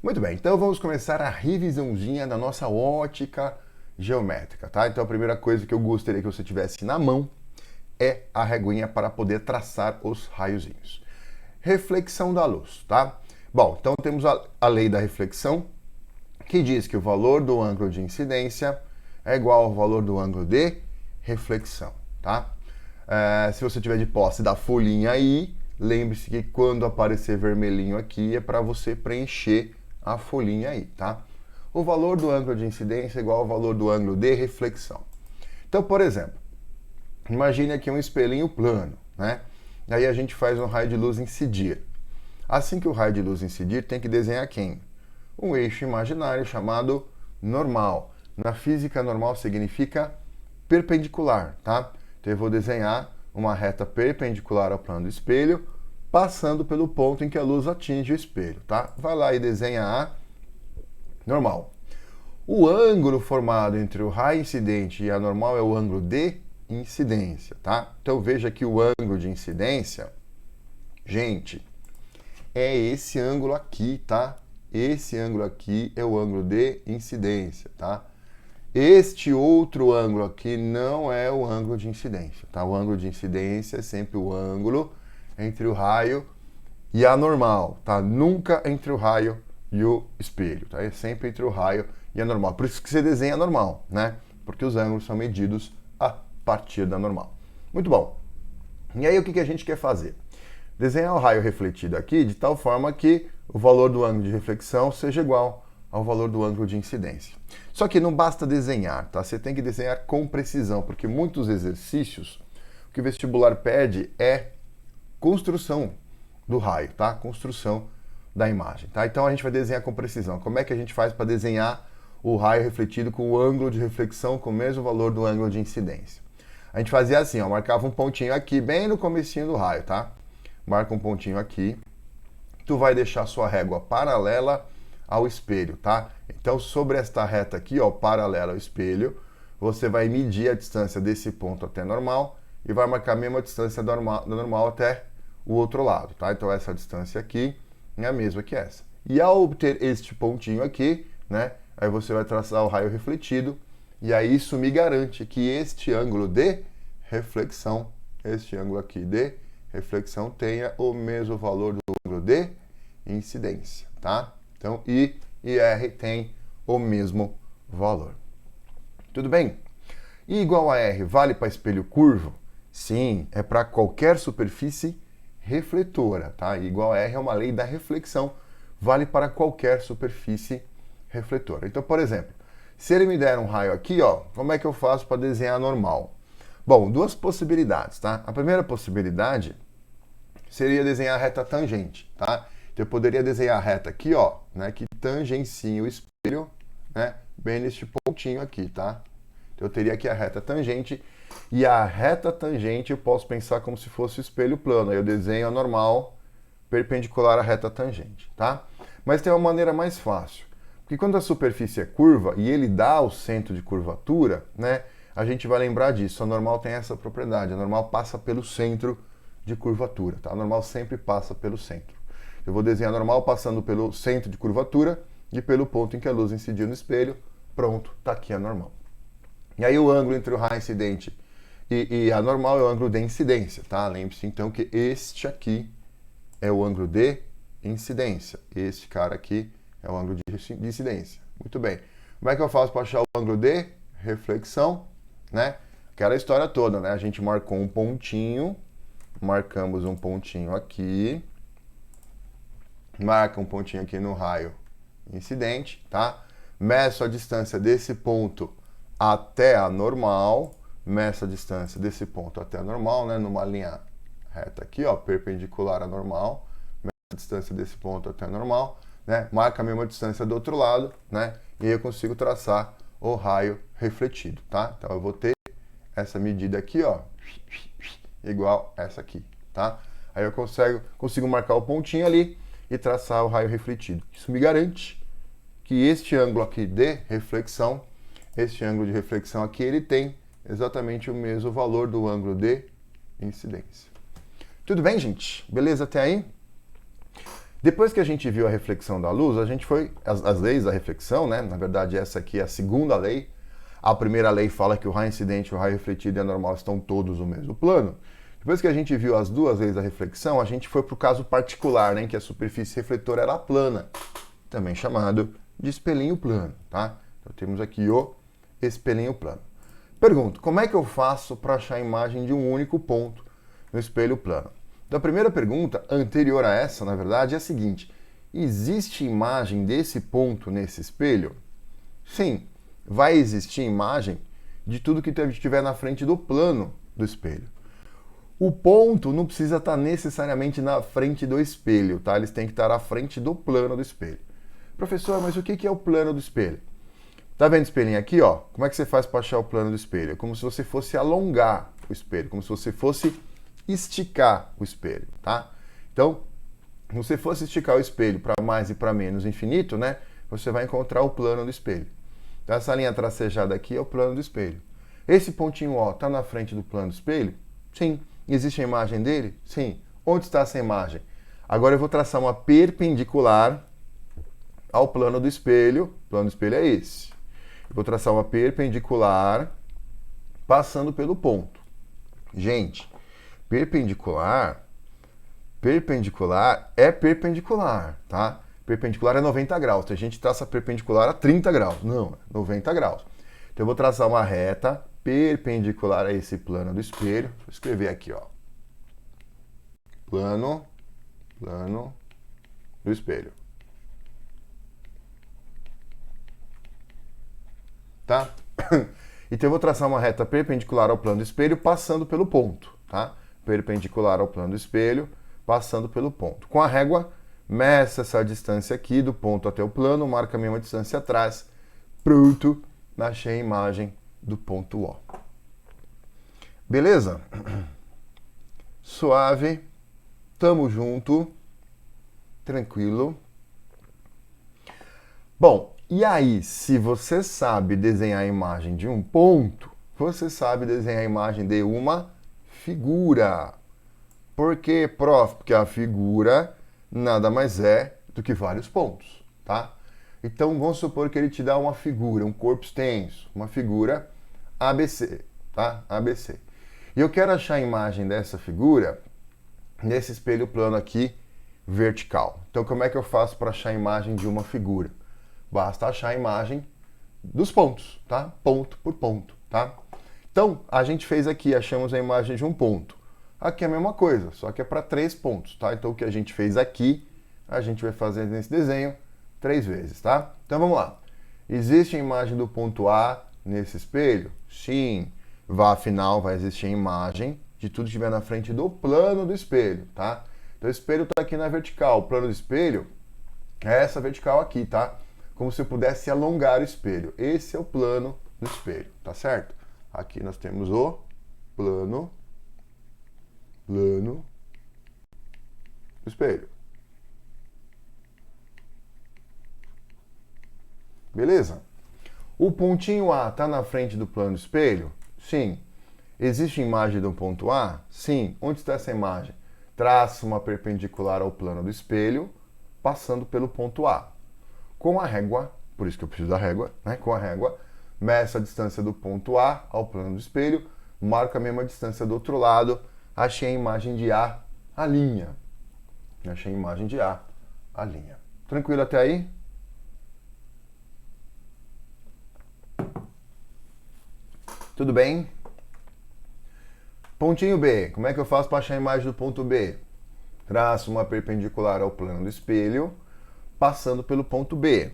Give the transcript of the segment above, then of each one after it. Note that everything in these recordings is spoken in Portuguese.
Muito bem, então vamos começar a revisãozinha da nossa ótica geométrica, tá? Então a primeira coisa que eu gostaria que você tivesse na mão é a reguinha para poder traçar os raiozinhos. Reflexão da luz, tá? Bom, então temos a lei da reflexão, que diz que o valor do ângulo de incidência é igual ao valor do ângulo de reflexão, tá? Se você tiver de posse da folhinha aí, lembre-se que quando aparecer vermelhinho aqui é para você preencher a folhinha aí, tá? O valor do ângulo de incidência é igual ao valor do ângulo de reflexão. Então, por exemplo, imagine aqui um espelhinho plano, né? Aí a gente faz um raio de luz incidir. Assim que o raio de luz incidir, tem que desenhar quem? Um eixo imaginário chamado normal. Na física, normal significa perpendicular, tá? Então eu vou desenhar uma reta perpendicular ao plano do espelho, passando pelo ponto em que a luz atinge o espelho, tá? Vai lá e desenha a normal. O ângulo formado entre o raio incidente e a normal é o ângulo de incidência, tá? Então veja que o ângulo de incidência, gente, é esse ângulo aqui, tá? Esse ângulo aqui é o ângulo de incidência, tá? Este outro ângulo aqui não é o ângulo de incidência, tá? O ângulo de incidência é sempre o ângulo entre o raio e a normal, tá? Nunca entre o raio e o espelho, tá? É sempre entre o raio e a normal. Por isso que você desenha a normal, né? Porque os ângulos são medidos a partir da normal. Muito bom. E aí o que a gente quer fazer? Desenhar o raio refletido aqui de tal forma que o valor do ângulo de reflexão seja igual ao valor do ângulo de incidência. Só que não basta desenhar, tá? Você tem que desenhar com precisão, porque muitos exercícios, o que o vestibular pede é construção do raio, tá? Construção da imagem, tá? Então a gente vai desenhar com precisão. Como é que a gente faz para desenhar o raio refletido com o ângulo de reflexão com o mesmo valor do ângulo de incidência? A gente fazia assim, ó, marcava um pontinho aqui, bem no comecinho do raio, tá? Marca um pontinho aqui. Tu vai deixar sua régua paralela ao espelho, tá? Então, sobre esta reta aqui, ó, paralela ao espelho, você vai medir a distância desse ponto até normal e vai marcar a mesma distância da normal até o outro lado, tá? Então, essa distância aqui é a mesma que essa. E ao obter este pontinho aqui, né, aí você vai traçar o raio refletido e aí isso me garante que este ângulo de reflexão, este ângulo aqui de reflexão tenha o mesmo valor do ângulo de incidência, tá? Então, I e R tem o mesmo valor. Tudo bem? I igual a R vale para espelho curvo? Sim, é para qualquer superfície refletora, tá? I igual a R é uma lei da reflexão, vale para qualquer superfície refletora. Então, por exemplo, se ele me der um raio aqui, ó, como é que eu faço para desenhar normal? Bom, duas possibilidades, tá? A primeira possibilidade seria desenhar a reta tangente, tá? Então eu poderia desenhar a reta aqui, ó, né, que tangencia o espelho, né, bem neste pontinho aqui, tá? Então eu teria aqui a reta tangente, e a reta tangente eu posso pensar como se fosse o espelho plano. Aí eu desenho a normal perpendicular à reta tangente, tá? Mas tem uma maneira mais fácil. Porque quando a superfície é curva e ele dá o centro de curvatura, né, a gente vai lembrar disso. A normal tem essa propriedade, a normal passa pelo centro de curvatura, tá? A normal sempre passa pelo centro. Eu vou desenhar a normal passando pelo centro de curvatura e pelo ponto em que a luz incidiu no espelho. Pronto, tá aqui a normal. E aí o ângulo entre o raio incidente e a normal é o ângulo de incidência, tá? Lembre-se então que este aqui é o ângulo de incidência. Este cara aqui é o ângulo de incidência. Muito bem. Como é que eu faço para achar o ângulo de reflexão, né? Aquela história toda, né? A gente marcou um pontinho, marcamos um pontinho aqui, marca um pontinho aqui no raio incidente, tá? Meço a distância desse ponto até a normal, meço a distância desse ponto até a normal, né? Numa linha reta aqui, ó, perpendicular à normal, meço a distância desse ponto até a normal, né? Marca a mesma distância do outro lado, né? E aí eu consigo traçar o raio refletido, tá? Então eu vou ter essa medida aqui, ó, igual essa aqui, tá? Aí eu consigo marcar o pontinho ali e traçar o raio refletido. Isso me garante que este ângulo aqui de reflexão, este ângulo de reflexão aqui, ele tem exatamente o mesmo valor do ângulo de incidência. Tudo bem, gente? Beleza até aí? Depois que a gente viu a reflexão da luz, a gente foi, as leis da reflexão, né? Na verdade, essa aqui é a segunda lei. A primeira lei fala que o raio incidente, o raio refletido e a normal estão todos no mesmo plano. Depois que a gente viu as duas leis da reflexão, a gente foi para o caso particular, né? Em que a superfície refletora era plana, também chamado de espelhinho plano, tá? Então temos aqui o espelhinho plano. Pergunto, como é que eu faço para achar a imagem de um único ponto no espelho plano? Então, a primeira pergunta, anterior a essa, na verdade, é a seguinte: existe imagem desse ponto nesse espelho? Sim, vai existir imagem de tudo que estiver na frente do plano do espelho. O ponto não precisa estar necessariamente na frente do espelho, tá? Eles têm que estar à frente do plano do espelho. Professor, mas o que é o plano do espelho? Tá vendo o espelhinho aqui, ó? Como é que você faz para achar o plano do espelho? É como se você fosse alongar o espelho, como se você fosse esticar o espelho, tá? Então, se você fosse esticar o espelho para mais e para menos infinito, né? Você vai encontrar o plano do espelho. Então, essa linha tracejada aqui é o plano do espelho. Esse pontinho ó, tá na frente do plano do espelho? Sim. Existe a imagem dele? Sim. Onde está essa imagem? Agora eu vou traçar uma perpendicular ao plano do espelho. O plano do espelho é esse. Eu vou traçar uma perpendicular passando pelo ponto. Gente, perpendicular é perpendicular, tá? Perpendicular é 90 graus. Tem gente que traça perpendicular a 30 graus. Não, 90 graus. Então eu vou traçar uma reta perpendicular a esse plano do espelho. Vou escrever aqui, ó. Plano do espelho. Tá? Então eu vou traçar uma reta perpendicular ao plano do espelho passando pelo ponto, tá? Perpendicular ao plano do espelho, passando pelo ponto. Com a régua, meça essa distância aqui do ponto até o plano, marca a mesma distância atrás. Pronto, achei a imagem do ponto O. Beleza? Suave. Tamo junto. Tranquilo. Bom, e aí, se você sabe desenhar a imagem de um ponto, você sabe desenhar a imagem de uma figura. Por quê, prof? Porque a figura nada mais é do que vários pontos, tá? Então, vamos supor que ele te dá uma figura, um corpo extenso, uma figura ABC, tá? ABC. E eu quero achar a imagem dessa figura nesse espelho plano aqui, vertical. Então, como é que eu faço para achar a imagem de uma figura? Basta achar a imagem dos pontos, tá? Ponto por ponto, tá? Então, a gente fez aqui, achamos a imagem de um ponto. Aqui é a mesma coisa, só que é para 3 pontos, tá? Então, o que a gente fez aqui, a gente vai fazer nesse desenho 3 vezes, tá? Então, vamos lá. Existe a imagem do ponto A nesse espelho? Sim. Afinal, vai existir a imagem de tudo que estiver na frente do plano do espelho, tá? Então, o espelho está aqui na vertical. O plano do espelho é essa vertical aqui, tá? Como se eu pudesse alongar o espelho. Esse é o plano do espelho, tá certo? Aqui nós temos o plano do espelho. Beleza? O pontinho A está na frente do plano do espelho? Sim. Existe imagem do ponto A? Sim. Onde está essa imagem? Traça uma perpendicular ao plano do espelho, passando pelo ponto A. Com a régua, por isso que eu preciso da régua, né? Com a régua, meço a distância do ponto A ao plano do espelho, marco a mesma distância do outro lado, achei a imagem de A, a linha. Achei a imagem de A, a linha. Tranquilo até aí? Tudo bem? Pontinho B, como é que eu faço para achar a imagem do ponto B? Traço uma perpendicular ao plano do espelho, passando pelo ponto B.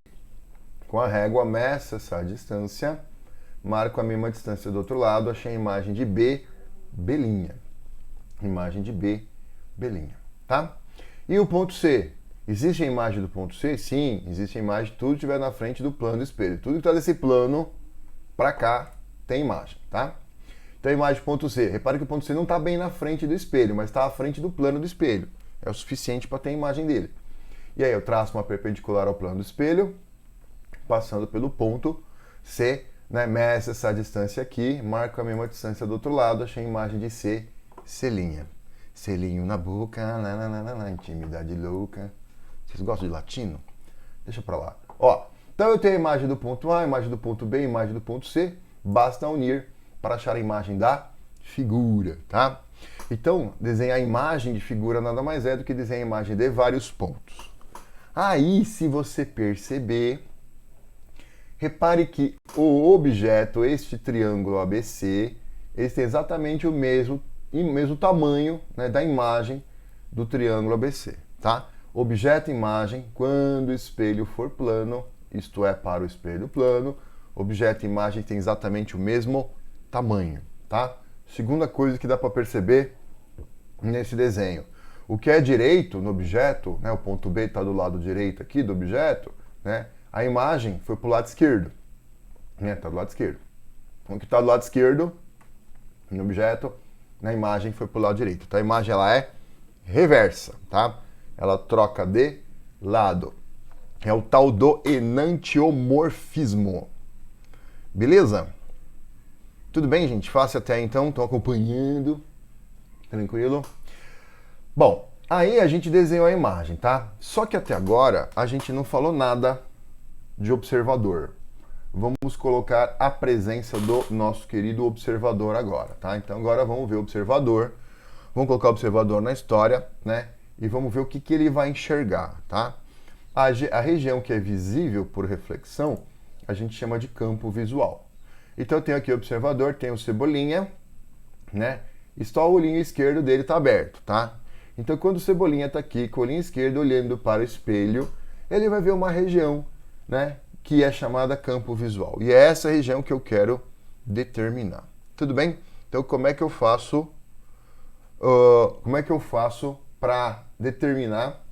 Com a régua, meço essa distância, marco a mesma distância do outro lado, achei a imagem de B, B'. Imagem de B, B', tá? E o ponto C? Existe a imagem do ponto C? Sim, existe a imagem de tudo que estiver na frente do plano do espelho. Tudo que está desse plano para cá tem imagem, tá? Então, a imagem do ponto C. Repare que o ponto C não está bem na frente do espelho, mas está à frente do plano do espelho. É o suficiente para ter a imagem dele. E aí eu traço uma perpendicular ao plano do espelho, passando pelo ponto C, né? Meço essa distância aqui, marco a mesma distância do outro lado, achei a imagem de C'. Selinho na boca, intimidade louca. Vocês gostam de latino? Deixa pra lá. Ó, então eu tenho a imagem do ponto A, a imagem do ponto B, a imagem do ponto C. Basta unir para achar a imagem da figura, tá? Então, desenhar a imagem de figura nada mais é do que desenhar a imagem de vários pontos. Aí, se você perceber, repare que o objeto, este triângulo ABC, ele tem exatamente o mesmo tamanho, né, da imagem do triângulo ABC, tá? Objeto imagem, quando o espelho for plano, isto é, para o espelho plano, objeto imagem tem exatamente o mesmo tamanho, tá? Segunda coisa que dá para perceber nesse desenho. O que é direito no objeto, né, o ponto B está do lado direito aqui do objeto, né, a imagem foi para o lado esquerdo. Está do lado esquerdo. Então, o que está do lado esquerdo no objeto, na imagem foi para o lado direito. Então, a imagem ela é reversa, tá? Ela troca de lado. É o tal do enantiomorfismo. Beleza? Tudo bem, gente? Fácil até então? Estão acompanhando? Tranquilo? Bom, aí a gente desenhou a imagem, tá? Só que até agora a gente não falou nada de observador. Vamos colocar a presença do nosso querido observador agora, tá? Então agora vamos ver o observador. Vamos colocar o observador na história, né? E vamos ver o que ele vai enxergar, tá? A região que é visível por reflexão, a gente chama de campo visual. Então eu tenho aqui o observador, tem o Cebolinha, né? E só o olhinho esquerdo dele está aberto, tá? Então quando o Cebolinha está aqui com o olhinho esquerdo olhando para o espelho, ele vai ver uma região, né, que é chamada campo visual. E é essa região que eu quero determinar. Tudo bem? Então como é que eu faço para determinar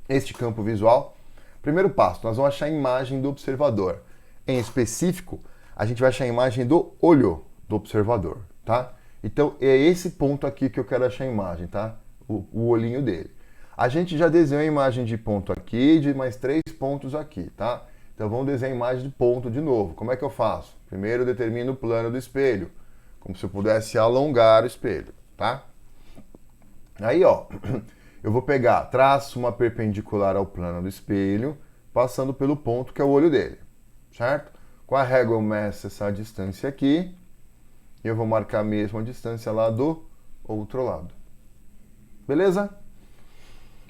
este campo visual? Primeiro passo, nós vamos achar a imagem do observador. Em específico, a gente vai achar a imagem do olho do observador, tá? Então é esse ponto aqui que eu quero achar a imagem, tá? O olhinho dele. A gente já desenhou a imagem de ponto aqui, de mais 3 pontos aqui, tá? Então vamos desenhar a imagem de ponto de novo. Como é que eu faço? Primeiro eu determino o plano do espelho, como se eu pudesse alongar o espelho, tá? Aí, ó, eu vou pegar, traço uma perpendicular ao plano do espelho, passando pelo ponto que é o olho dele, certo? Com a régua eu meço essa distância aqui, e eu vou marcar mesmo a distância lá do outro lado. Beleza?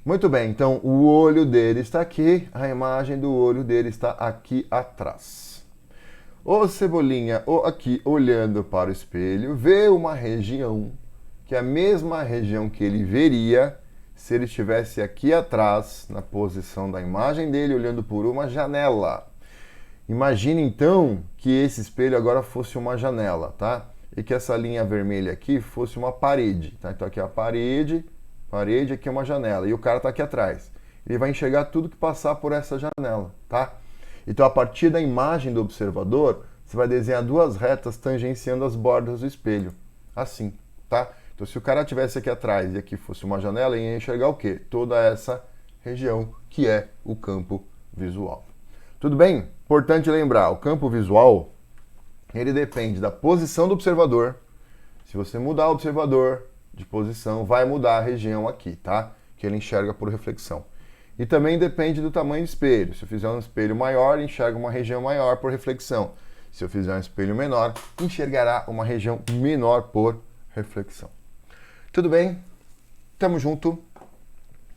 Muito bem, então o olho dele está aqui, a imagem do olho dele está aqui atrás. O Cebolinha, aqui olhando para o espelho, vê uma região, que é a mesma região que ele veria se ele estivesse aqui atrás, na posição da imagem dele, olhando por uma janela. Imagine então que esse espelho agora fosse uma janela, tá? E que essa linha vermelha aqui fosse uma parede, tá? Então aqui é a parede, aqui é uma janela, e o cara está aqui atrás. Ele vai enxergar tudo que passar por essa janela, tá? Então, a partir da imagem do observador, você vai desenhar 2 retas tangenciando as bordas do espelho, assim, tá? Então, se o cara estivesse aqui atrás e aqui fosse uma janela, ele ia enxergar o quê? Toda essa região que é o campo visual. Tudo bem? Importante lembrar, o campo visual, ele depende da posição do observador. Se você mudar o observador de posição, vai mudar a região aqui, tá? Que ele enxerga por reflexão. E também depende do tamanho do espelho. Se eu fizer um espelho maior, enxerga uma região maior por reflexão. Se eu fizer um espelho menor, enxergará uma região menor por reflexão. Tudo bem? Tamo junto?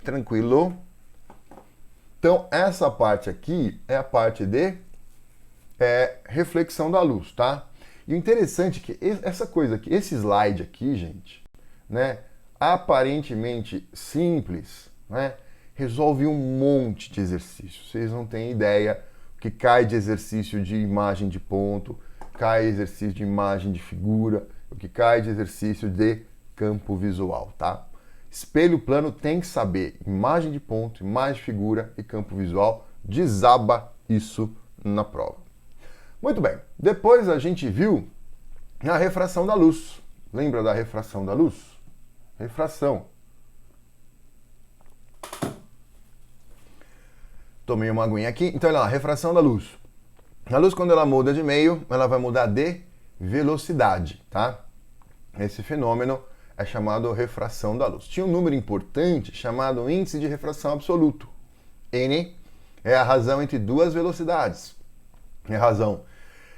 Tranquilo? Então, essa parte aqui é a parte de reflexão da luz, tá? E o interessante é que essa coisa aqui, esse slide aqui, gente, né, aparentemente simples, né, resolve um monte de exercícios. Vocês não têm ideia o que cai de exercício de imagem de ponto, cai exercício de imagem de figura, o que cai de exercício de campo visual, tá? Espelho plano tem que saber imagem de ponto, imagem de figura e campo visual, desaba isso na prova. Muito bem, depois a gente viu a refração da luz. Lembra da refração da luz? Refração. Tomei uma aguinha aqui. Então, olha lá, refração da luz. A luz, quando ela muda de meio, ela vai mudar de velocidade, tá? Esse fenômeno é chamado refração da luz. Tinha um número importante chamado índice de refração absoluto. N é a razão entre duas velocidades. É a razão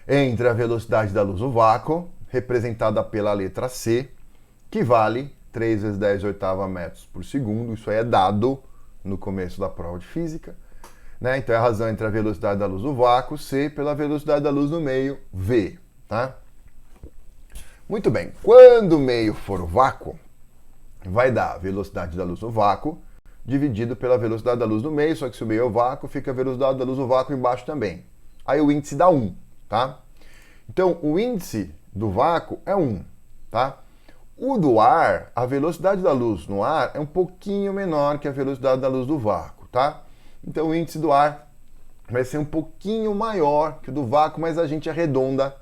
entre a velocidade da luz no vácuo, representada pela letra C, que vale 3 vezes 10 oitava metros por segundo. Isso aí é dado no começo da prova de física. Né? Então é a razão entre a velocidade da luz no vácuo, C, pela velocidade da luz no meio, V. Tá? Muito bem. Quando o meio for o vácuo, vai dar a velocidade da luz no vácuo dividido pela velocidade da luz no meio, só que se o meio é o vácuo, fica a velocidade da luz no vácuo embaixo também. Aí o índice dá 1, tá? Então, o índice do vácuo é 1, tá? O do ar, a velocidade da luz no ar é um pouquinho menor que a velocidade da luz do vácuo, tá? Então, o índice do ar vai ser um pouquinho maior que o do vácuo, mas a gente arredonda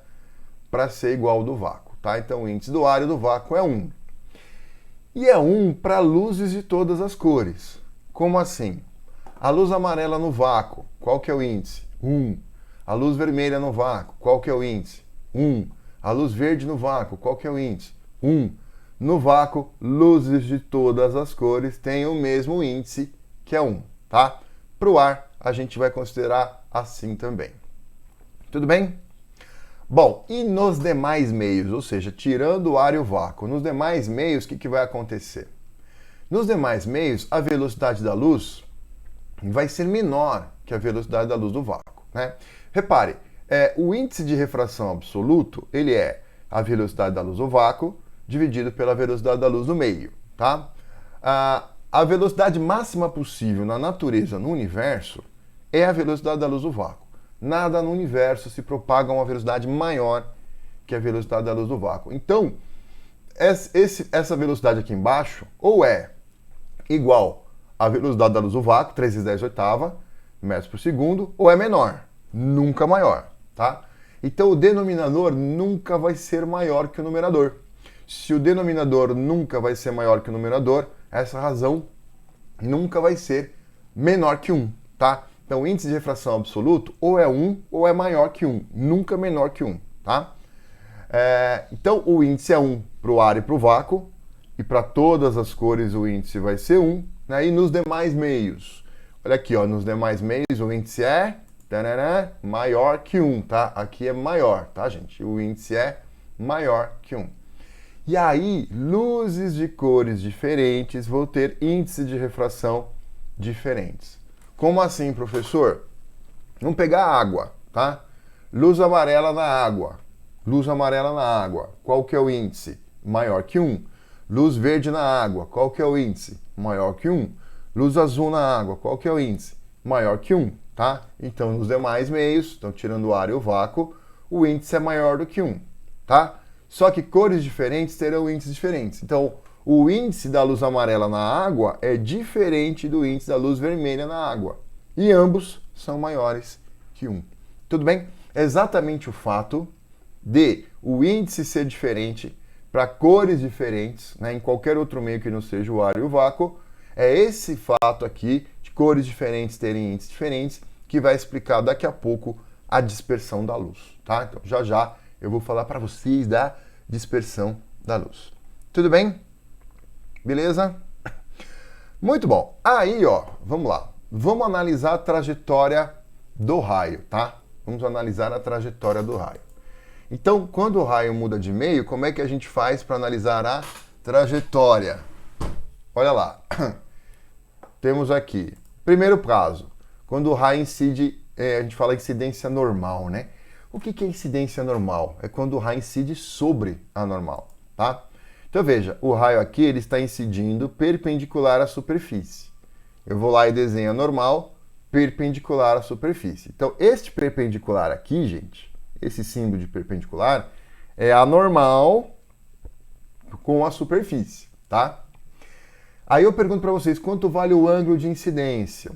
para ser igual ao do vácuo, tá? Então, o índice do ar e do vácuo é 1. E é 1 para luzes de todas as cores. Como assim? A luz amarela no vácuo, qual que é o índice? 1. A luz vermelha no vácuo, qual que é o índice? 1. A luz verde no vácuo, qual que é o índice? 1. No vácuo, luzes de todas as cores têm o mesmo índice, que é 1, tá? Para o ar, a gente vai considerar assim também. Tudo bem? Bom, e nos demais meios, ou seja, tirando o ar e o vácuo, nos demais meios, o que vai acontecer? Nos demais meios, a velocidade da luz vai ser menor que a velocidade da luz do vácuo, né? Repare, o índice de refração absoluto, ele é a velocidade da luz do vácuo dividido pela velocidade da luz do meio, tá? A velocidade máxima possível na natureza, no universo, é a velocidade da luz do vácuo. Nada no universo se propaga a uma velocidade maior que a velocidade da luz do vácuo. Então, essa velocidade aqui embaixo ou é igual à velocidade da luz do vácuo, 3 vezes 10 oitava metros por segundo, ou é menor, nunca maior, tá? Então, o denominador nunca vai ser maior que o numerador. Se o denominador nunca vai ser maior que o numerador, essa razão nunca vai ser menor que 1, tá? Então, o índice de refração absoluto ou é 1 ou é maior que 1, nunca menor que 1, tá? Então, o índice é 1 para o ar e para o vácuo, e para todas as cores o índice vai ser 1, né? E nos demais meios, olha aqui, ó, nos demais meios o índice é maior que 1, tá? Aqui é maior, tá, gente? O índice é maior que 1. E aí, luzes de cores diferentes vão ter índices de refração diferentes. Como assim, professor? Vamos pegar a água, tá? Luz amarela na água. Luz amarela na água. Qual que é o índice? Maior que 1. Luz verde na água. Qual que é o índice? Maior que 1. Luz azul na água. Qual que é o índice? Maior que 1, tá? Então, nos demais meios, então tirando o ar e o vácuo, o índice é maior do que 1, tá? Só que cores diferentes terão índices diferentes. Então, o índice da luz amarela na água é diferente do índice da luz vermelha na água. E ambos são maiores que 1. Tudo bem? É exatamente o fato de o índice ser diferente para cores diferentes, né, em qualquer outro meio que não seja o ar e o vácuo, é esse fato aqui de cores diferentes terem índices diferentes que vai explicar daqui a pouco a dispersão da luz, tá? Então, já eu vou falar para vocês da dispersão da luz. Tudo bem? Beleza? Muito bom. Aí, ó, vamos lá. Vamos analisar a trajetória do raio, tá? Vamos analisar a trajetória do raio. Então, quando o raio muda de meio, como é que a gente faz para analisar a trajetória? Olha lá. Temos aqui, primeiro caso, quando o raio incide, a gente fala incidência normal, né? O que é incidência normal? É quando o raio incide sobre a normal, tá? Então veja, o raio aqui ele está incidindo perpendicular à superfície. Eu vou lá e desenho a normal perpendicular à superfície. Então este perpendicular aqui, gente, esse símbolo de perpendicular, é a normal com a superfície, tá? Aí eu pergunto para vocês, quanto vale o ângulo de incidência?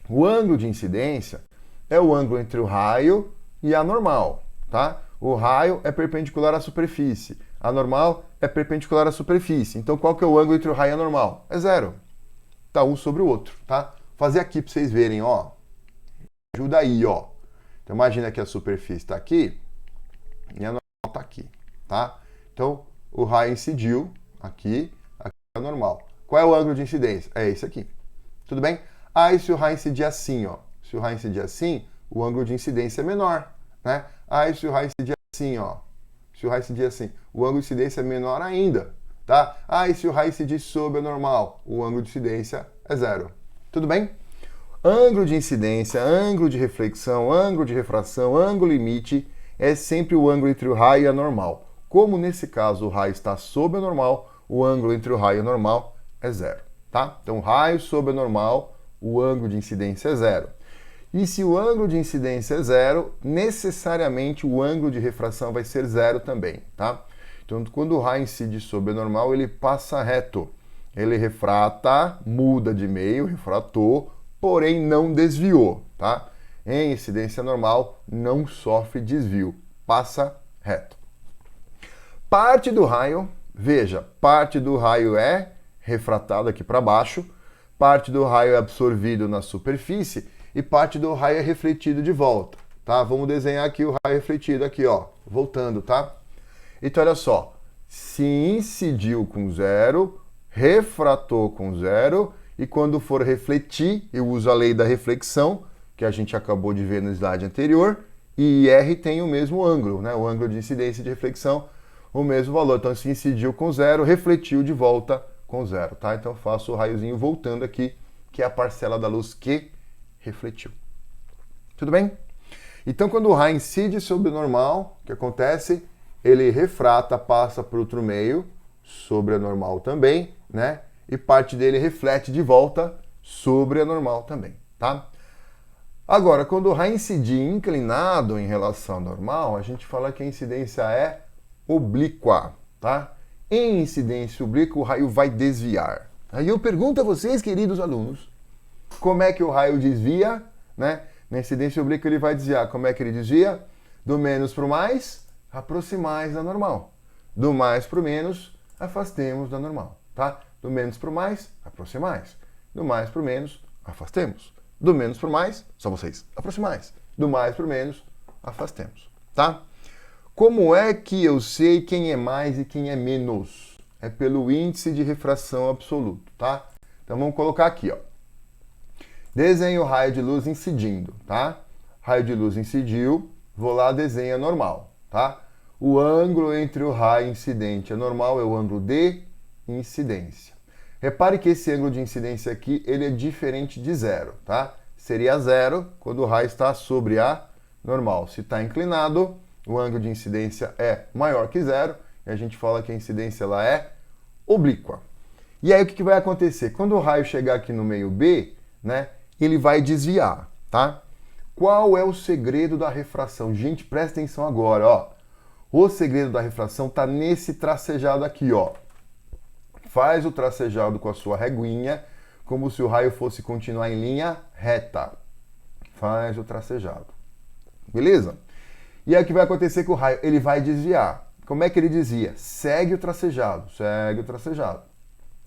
O ângulo de incidência é o ângulo entre o raio e a normal, tá? O raio é perpendicular à superfície. A normal é perpendicular à superfície. Então, qual que é o ângulo entre o raio e a normal? É 0. Tá um sobre o outro, tá? Vou fazer aqui para vocês verem, ó. Ajuda aí, ó. Então, imagina que a superfície está aqui e a normal está aqui, tá? Então, o raio incidiu aqui é a normal. Qual é o ângulo de incidência? É esse aqui. Tudo bem? Ah, e se o raio incidir assim, ó? Se o raio incidir assim, o ângulo de incidência é menor, né? Ah, e se o raio incidir assim, ó? Se o raio incidir assim, o ângulo de incidência é menor ainda, tá? Ah, e se o raio incidir sobre a normal, o ângulo de incidência é zero. Tudo bem? Ângulo de incidência, ângulo de reflexão, ângulo de refração, ângulo limite é sempre o ângulo entre o raio e a normal. Como nesse caso o raio está sob a normal, o ângulo entre o raio e a normal é zero, tá? Então, raio sobre a normal, o ângulo de incidência é zero. E se o ângulo de incidência é zero, necessariamente o ângulo de refração vai ser zero também, tá? Então, quando o raio incide sobre a normal, ele passa reto. Ele refrata, muda de meio, refratou, porém não desviou, tá? Em incidência normal, não sofre desvio, passa reto. Parte do raio, veja, parte do raio é refratado aqui para baixo, parte do raio é absorvido na superfície e parte do raio é refletido de volta, tá? Vamos desenhar aqui o raio refletido aqui, ó, voltando, tá? Então, olha só, se incidiu com zero, refratou com zero, e quando for refletir, eu uso a lei da reflexão, que a gente acabou de ver no slide anterior, e R tem o mesmo ângulo, né? O ângulo de incidência e de reflexão, o mesmo valor. Então, se incidiu com zero, refletiu de volta com zero, tá? Então, eu faço o raiozinho voltando aqui, que é a parcela da luz que refletiu. Tudo bem? Então, quando o raio incide sobre o normal, o que acontece? Ele refrata, passa para outro meio, sobre a normal também, né? E parte dele reflete de volta sobre a normal também, tá? Agora, quando o raio incidir inclinado em relação à normal, a gente fala que a incidência é oblíqua, tá? Em incidência oblíqua, o raio vai desviar. Aí eu pergunto a vocês, queridos alunos, como é que o raio desvia, né? Na incidência oblíqua ele vai desviar. Como é que ele desvia? Do menos para o mais, aproximais da normal. Do mais para o menos, afastemos da normal, tá? Do menos para o mais, aproximais. Do mais para o menos, afastemos. Do menos para o mais, só vocês, aproximais. Do mais para o menos, afastemos, tá? Como é que eu sei quem é mais e quem é menos? É pelo índice de refração absoluto, tá? Então vamos colocar aqui, ó. Desenho o raio de luz incidindo, tá? Raio de luz incidiu, vou lá, desenha normal, tá? O ângulo entre o raio incidente e a normal é o ângulo de incidência. Repare que esse ângulo de incidência aqui, ele é diferente de zero, tá? Seria zero quando o raio está sobre a normal. Se está inclinado, o ângulo de incidência é maior que zero, e a gente fala que a incidência ela é oblíqua. E aí o que vai acontecer? Quando o raio chegar aqui no meio B, né, ele vai desviar, tá? Qual é o segredo da refração? Gente, presta atenção agora, ó. O segredo da refração está nesse tracejado aqui, ó. Faz o tracejado com a sua reguinha, como se o raio fosse continuar em linha reta. Faz o tracejado. Beleza? E aí o que vai acontecer com o raio? Ele vai desviar. Como é que ele desvia? Segue o tracejado. Segue o tracejado.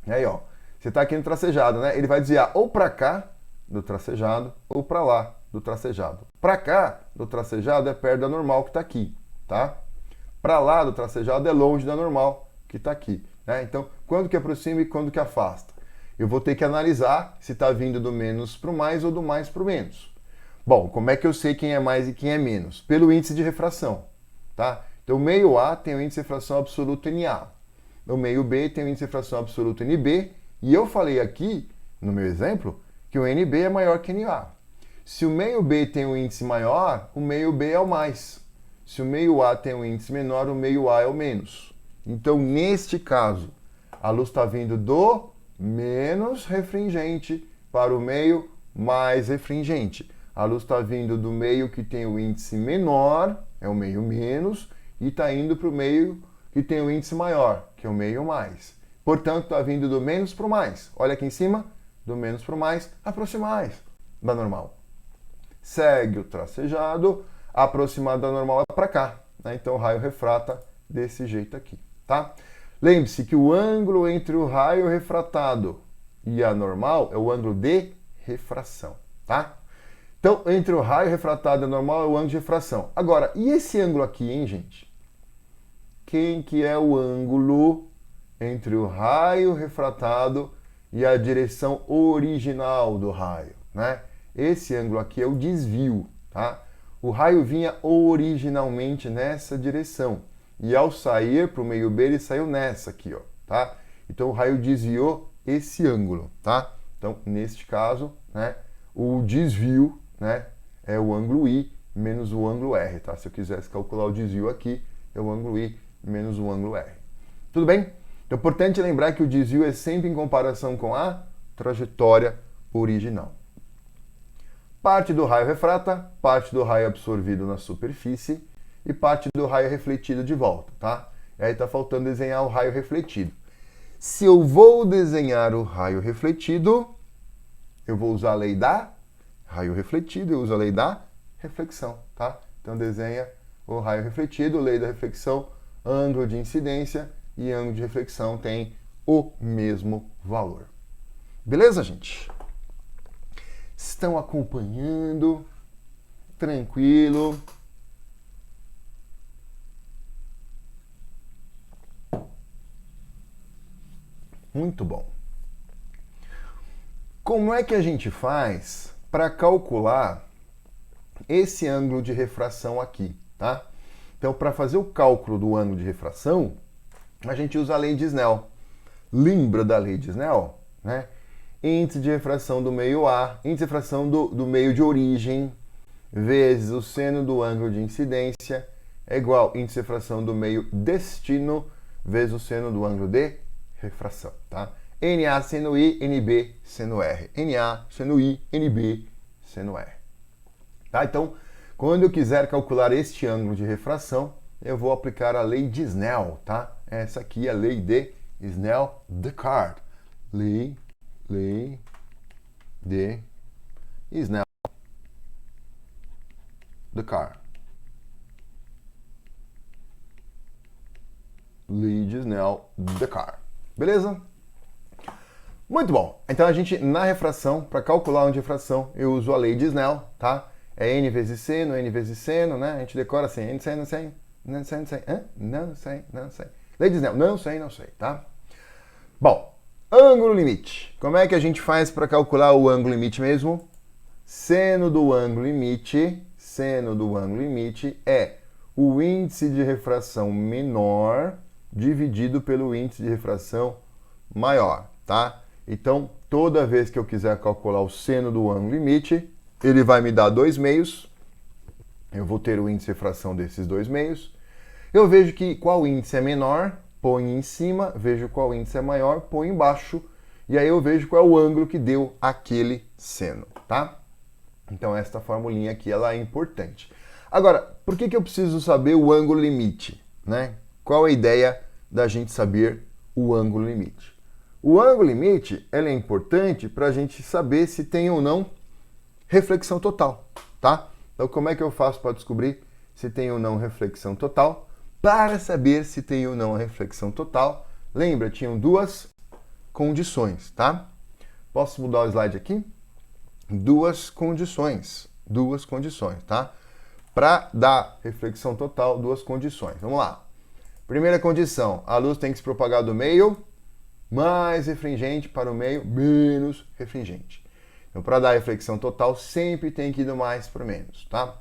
E aí, ó. Você está aqui no tracejado, né? Ele vai desviar ou para cá do tracejado ou para lá do tracejado. Para cá do tracejado é perto da normal que está aqui, tá? Para lá do tracejado é longe da normal que está aqui, né? Então, quando que aproxima e quando que afasta? Eu vou ter que analisar se está vindo do menos para o mais ou do mais para o menos. Bom, como é que eu sei quem é mais e quem é menos? Pelo índice de refração, tá? Então, o meio A tem o índice de refração absoluto NA. O meio B tem o índice de refração absoluto NB. E eu falei aqui, no meu exemplo, que o NB é maior que NA. Se o meio B tem um índice maior, o meio B é o mais. Se o meio A tem um índice menor, o meio A é o menos. Então, neste caso, a luz está vindo do menos refringente para o meio mais refringente. A luz está vindo do meio que tem o índice menor, é o meio menos, e está indo para o meio que tem o índice maior, que é o meio mais. Portanto, está vindo do menos para o mais. Olha aqui em cima, do menos para o mais, aproximais da normal. Segue o tracejado, aproximado da normal é para cá, né? Então o raio refrata desse jeito aqui, tá? Lembre-se que o ângulo entre o raio refratado e a normal é o ângulo de refração, tá? Então, entre o raio refratado e a normal é o ângulo de refração. Agora, e esse ângulo aqui, hein, gente? Quem que é o ângulo entre o raio refratado e a direção original do raio, né? Esse ângulo aqui é o desvio, tá? O raio vinha originalmente nessa direção e ao sair para o meio B ele saiu nessa aqui, ó, tá? Então o raio desviou esse ângulo, tá? Então neste caso, né, o desvio, né, é o ângulo I menos o ângulo R, tá? Se eu quisesse calcular o desvio aqui, é o ângulo I menos o ângulo R. Tudo bem? Então é importante lembrar que o desvio é sempre em comparação com a trajetória original. Parte do raio refrata, parte do raio absorvido na superfície e parte do raio refletido de volta, tá? E aí tá faltando desenhar o raio refletido. Se eu vou desenhar o raio refletido, eu vou usar a lei da raio refletido, eu uso a lei da reflexão, tá? Então desenha o raio refletido, lei da reflexão, ângulo de incidência e ângulo de reflexão tem o mesmo valor. Beleza, gente? Estão acompanhando? Tranquilo? Muito bom. Como é que a gente faz para calcular esse ângulo de refração aqui, tá? Então, para fazer o cálculo do ângulo de refração, a gente usa a lei de Snell. Lembra da lei de Snell? Né? Índice de refração do meio A, índice de refração do meio de origem, vezes o seno do ângulo de incidência, é igual índice de refração do meio destino, vezes o seno do ângulo de refração, tá? NA seno I, NB seno R. NA seno I, NB seno R. Tá? Então, quando eu quiser calcular este ângulo de refração, eu vou aplicar a lei de Snell, tá? Essa aqui é a lei de Snell-Descartes. Lei de Snell-Descartes. Lei de Snell-Descartes. Beleza? Muito bom. Então a gente, na refração, para calcular a onda de refração, eu uso a lei de Snell, tá? É N vezes seno, né? A gente decora assim, N sei, não sei, não sei, não sei, hã? Não sei, não sei. Lei de Snell, não sei, tá? Bom, ângulo limite. Como é que a gente faz para calcular o ângulo limite mesmo? Seno do ângulo limite é o índice de refração menor dividido pelo índice de refração maior, tá? Então, toda vez que eu quiser calcular o seno do ângulo limite, ele vai me dar 2 meios. Eu vou ter o índice de refração desses 2 meios. Eu vejo que qual índice é menor, põe em cima, vejo qual índice é maior, põe embaixo, e aí eu vejo qual é o ângulo que deu aquele seno, tá? Então esta formulinha aqui ela é importante. Agora, por que eu preciso saber o ângulo limite, né? Qual a ideia da gente saber o ângulo limite? O ângulo limite ele é importante para a gente saber se tem ou não reflexão total, tá? Então como é que eu faço para descobrir se tem ou não reflexão total? Para saber se tem ou não a reflexão total, lembra, tinham 2 condições, tá? Posso mudar o slide aqui? 2 condições, tá? Para dar reflexão total, 2 condições. Vamos lá. Primeira condição, a luz tem que se propagar do meio mais refringente para o meio menos refringente. Então, para dar reflexão total, sempre tem que ir do mais para o menos, tá?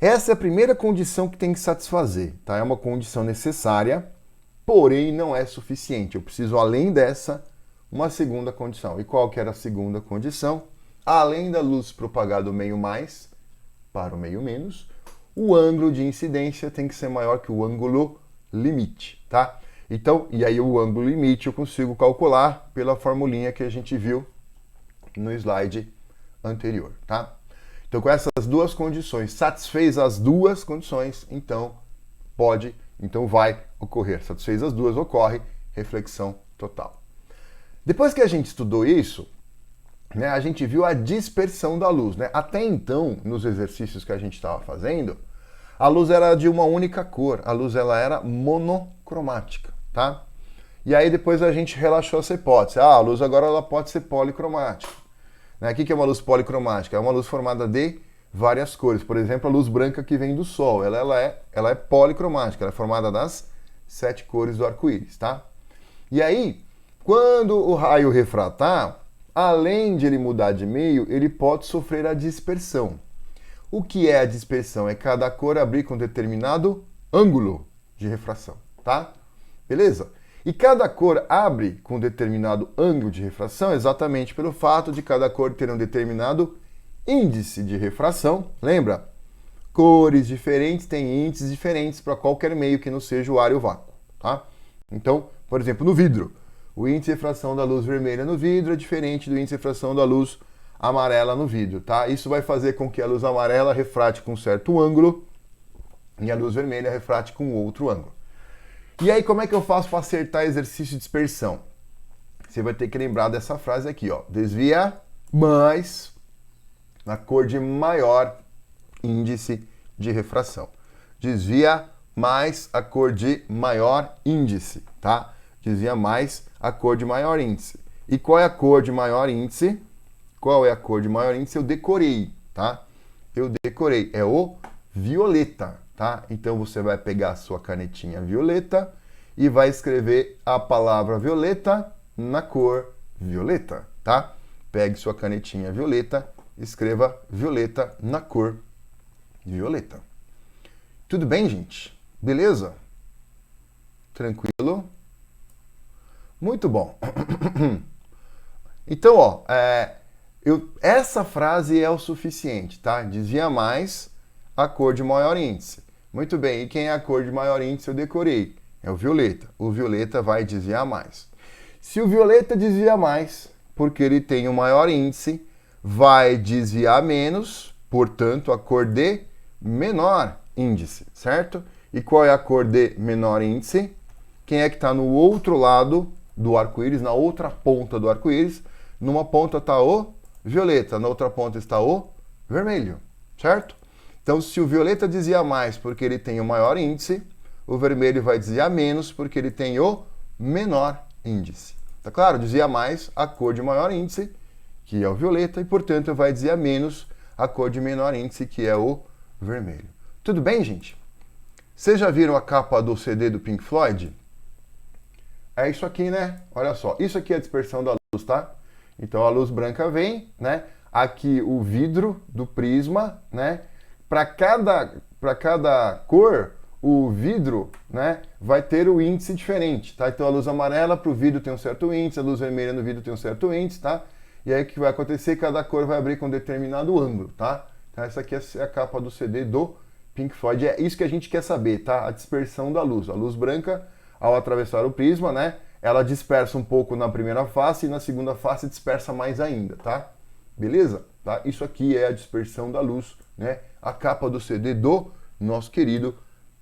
Essa é a primeira condição que tem que satisfazer, tá? É uma condição necessária, porém não é suficiente. Eu preciso, além dessa, uma segunda condição. E qual que era a segunda condição? Além da luz propagar do meio mais para o meio menos, o ângulo de incidência tem que ser maior que o ângulo limite, tá? Então, e aí o ângulo limite eu consigo calcular pela formulinha que a gente viu no slide anterior, tá? Então, com essas 2 condições, satisfez as 2 condições, então vai ocorrer. Satisfez as 2, ocorre reflexão total. Depois que a gente estudou isso, né, a gente viu a dispersão da luz, né? Até então, nos exercícios que a gente estava fazendo, a luz era de uma única cor, a luz ela era monocromática, tá? E aí depois a gente relaxou essa hipótese. A luz agora ela pode ser policromática. Né? O que é uma luz policromática? É uma luz formada de várias cores. Por exemplo, a luz branca que vem do Sol, ela é policromática, ela é formada das 7 cores do arco-íris, tá? E aí Quando o raio refratar, além de ele mudar de meio, ele pode sofrer a dispersão. O que é a dispersão? É cada cor abrir com determinado ângulo de refração, tá? Beleza? E cada cor abre com determinado ângulo de refração exatamente pelo fato de cada cor ter um determinado índice de refração. Lembra? Cores diferentes têm índices diferentes para qualquer meio que não seja o ar e o vácuo, tá? Então, por exemplo, no vidro, o índice de refração da luz vermelha no vidro é diferente do índice de refração da luz amarela no vidro, tá? Isso vai fazer com que a luz amarela refrate com um certo ângulo e a luz vermelha refrate com outro ângulo. E aí, como é que eu faço para acertar exercício de dispersão? Você vai ter que lembrar dessa frase aqui, ó. Desvia mais a cor de maior índice de refração. Desvia mais a cor de maior índice, tá? Desvia mais a cor de maior índice. E qual é a cor de maior índice? Qual é a cor de maior índice? Eu decorei, tá? Eu decorei. É o violeta, tá? Então você vai pegar a sua canetinha violeta e vai escrever a palavra violeta na cor violeta, tá? Pegue sua canetinha violeta, escreva violeta na cor violeta. Tudo bem, gente? Beleza? Tranquilo? Muito bom. Então, ó, essa frase é o suficiente, tá? Desvia mais a cor de maior índice. Muito bem, e quem é a cor de maior índice eu decorei? É o violeta. O violeta vai desviar mais. Se o violeta desvia mais, porque ele tem um maior índice, vai desviar menos, portanto, a cor de menor índice, certo? E qual é a cor de menor índice? Quem é que está no outro lado do arco-íris, na outra ponta do arco-íris? Numa ponta está o violeta, na outra ponta está o vermelho, certo? Então, se o violeta desvia mais porque ele tem o maior índice, o vermelho vai desviar menos porque ele tem o menor índice. Tá claro? Desvia mais a cor de maior índice, que é o violeta, e, portanto, vai desviar menos a cor de menor índice, que é o vermelho. Tudo bem, gente? Vocês já viram a capa do CD do Pink Floyd? É isso aqui, né? Olha só, isso aqui é a dispersão da luz, tá? Então a luz branca vem, né? Aqui o vidro do prisma, né? Para cada cor, o vidro, né, vai ter o índice diferente, tá? Então a luz amarela para o vidro tem um certo índice, a luz vermelha no vidro tem um certo índice, tá? E aí o que vai acontecer? Cada cor vai abrir com um determinado ângulo, tá? Então essa aqui é a capa do CD do Pink Floyd. É isso que a gente quer saber, tá? A dispersão da luz. A luz branca, ao atravessar o prisma, né, ela dispersa um pouco na primeira face e na segunda face dispersa mais ainda, tá? Beleza? Tá? Isso aqui é a dispersão da luz, né? A capa do CD do nosso querido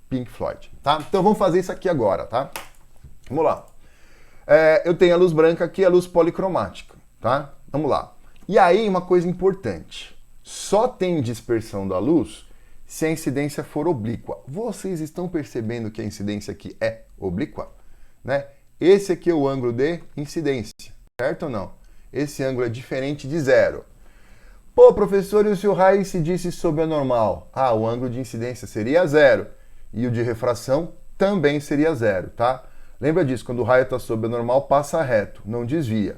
Pink Floyd, tá? Então vamos fazer isso aqui agora, tá? Vamos lá. Eu tenho a luz branca aqui, a luz policromática, tá? Vamos lá. E aí, uma coisa importante. Só tem dispersão da luz se a incidência for oblíqua. Vocês estão percebendo que a incidência aqui é oblíqua? Né? Esse aqui é o ângulo de incidência, certo ou não? Esse ângulo é diferente de zero. Pô, professor, e se o raio incidisse sobre a normal? Ah, o ângulo de incidência seria zero. E o de refração também seria zero, tá? Lembra disso, quando o raio está sobre a normal, passa reto, não desvia.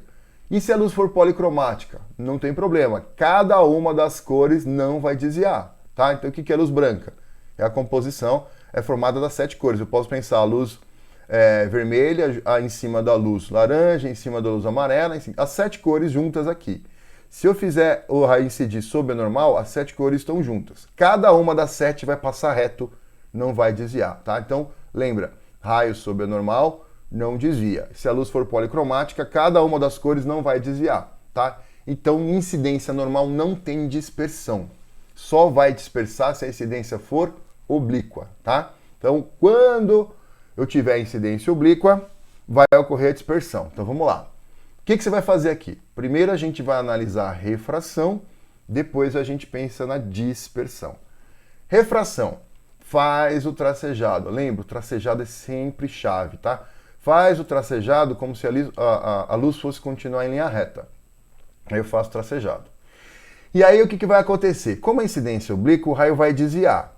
E se a luz for policromática? Não tem problema, cada uma das cores não vai desviar, tá? Então o que é a luz branca? É a composição, é formada das 7 cores. Eu posso pensar a luz vermelha em cima da luz laranja, em cima da luz amarela, as 7 cores juntas aqui. Se eu fizer o raio incidir sobre a normal, as 7 cores estão juntas. Cada uma das 7 vai passar reto, não vai desviar, tá? Então, lembra, raio sobre a normal não desvia. Se a luz for policromática, cada uma das cores não vai desviar, tá? Então, incidência normal não tem dispersão. Só vai dispersar se a incidência for oblíqua, tá? Então, quando eu tiver incidência oblíqua, vai ocorrer a dispersão. Então, vamos lá. O que você vai fazer aqui? Primeiro a gente vai analisar a refração, depois a gente pensa na dispersão. Refração. Faz o tracejado. Lembra, o tracejado é sempre chave, tá? Faz o tracejado como se a luz fosse continuar em linha reta. Aí eu faço o tracejado. E aí o que vai acontecer? Como a incidência é oblíqua, o raio vai desviar.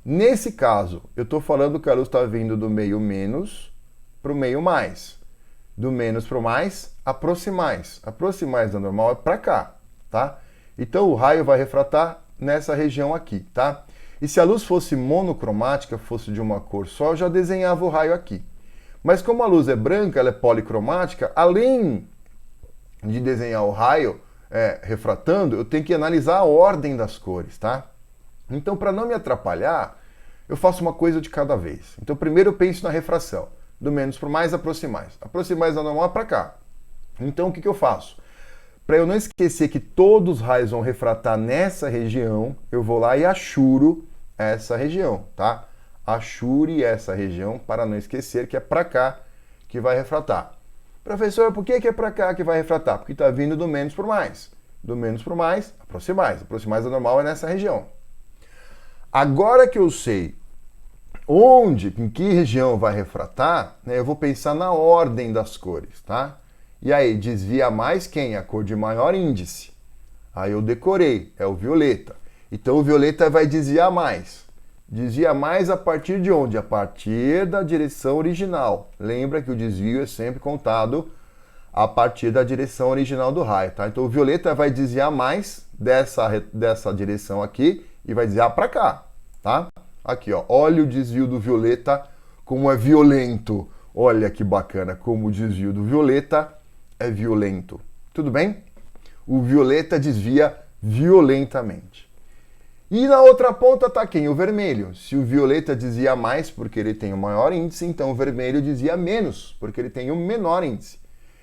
Nesse caso, eu estou falando que a luz está vindo do meio menos para o meio mais. Do menos para o mais, aproximais. Aproximais da normal é para cá, tá? Então o raio vai refratar nessa região aqui, tá? E se a luz fosse monocromática, fosse de uma cor só, eu já desenhava o raio aqui. Mas como a luz é branca, ela é policromática, além de desenhar o raio refratando, eu tenho que analisar a ordem das cores, tá? Então, para não me atrapalhar, eu faço uma coisa de cada vez. Então, primeiro eu penso na refração. Do menos para o mais, aproximais. Aproximais da normal é para cá. Então, o que eu faço? Para eu não esquecer que todos os raios vão refratar nessa região, eu vou lá e achuro essa região, tá? Achure essa região para não esquecer que é para cá que vai refratar. Professor, por que é para cá que vai refratar? Porque está vindo do menos para o mais. Do menos para o mais, aproximais. Aproximais da normal é nessa região. Agora que eu sei em que região vai refratar, né, eu vou pensar na ordem das cores, tá? E aí, desvia mais quem? A cor de maior índice. Aí eu decorei, é o violeta. Então o violeta vai desviar mais. Desvia mais a partir de onde? A partir da direção original. Lembra que o desvio é sempre contado a partir da direção original do raio, tá? Então o violeta vai desviar mais dessa direção aqui e vai desviar para cá, tá? Aqui, ó, olha o desvio do violeta como é violento. Olha que bacana como o desvio do violeta é violento. Tudo bem? O violeta desvia violentamente. E na outra ponta está quem? O vermelho. Se o violeta desvia mais porque ele tem o maior índice, então o vermelho desvia menos porque ele tem o menor índice.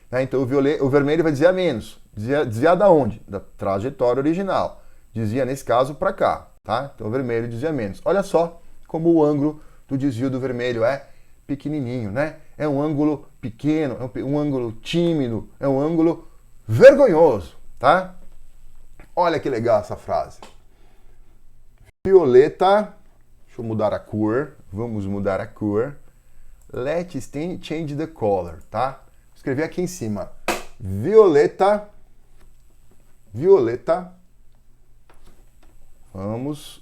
Então o vermelho vai desviar menos. Desviar da onde? Da trajetória original. Desvia, nesse caso, para cá. Tá? Então o vermelho desvia menos. Olha só como o ângulo do desvio do vermelho é pequenininho, né? É um ângulo pequeno, é um ângulo tímido, é um ângulo vergonhoso, tá? Olha que legal essa frase. Violeta, deixa eu mudar a cor, vamos mudar a cor. Let's change the color, tá? Escrevi aqui em cima. Violeta. Vamos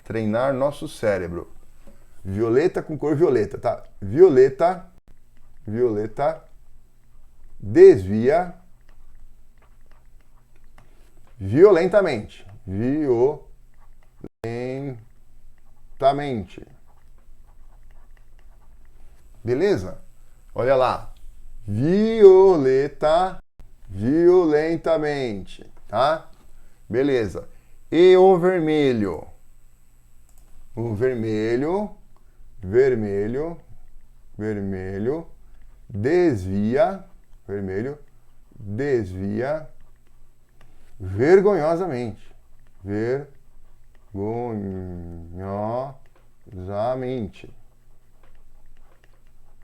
treinar nosso cérebro. Violeta com cor violeta, tá? Violeta desvia violentamente. Beleza? Olha lá. Violentamente, tá? Beleza. E o vermelho? O vermelho desvia vergonhosamente.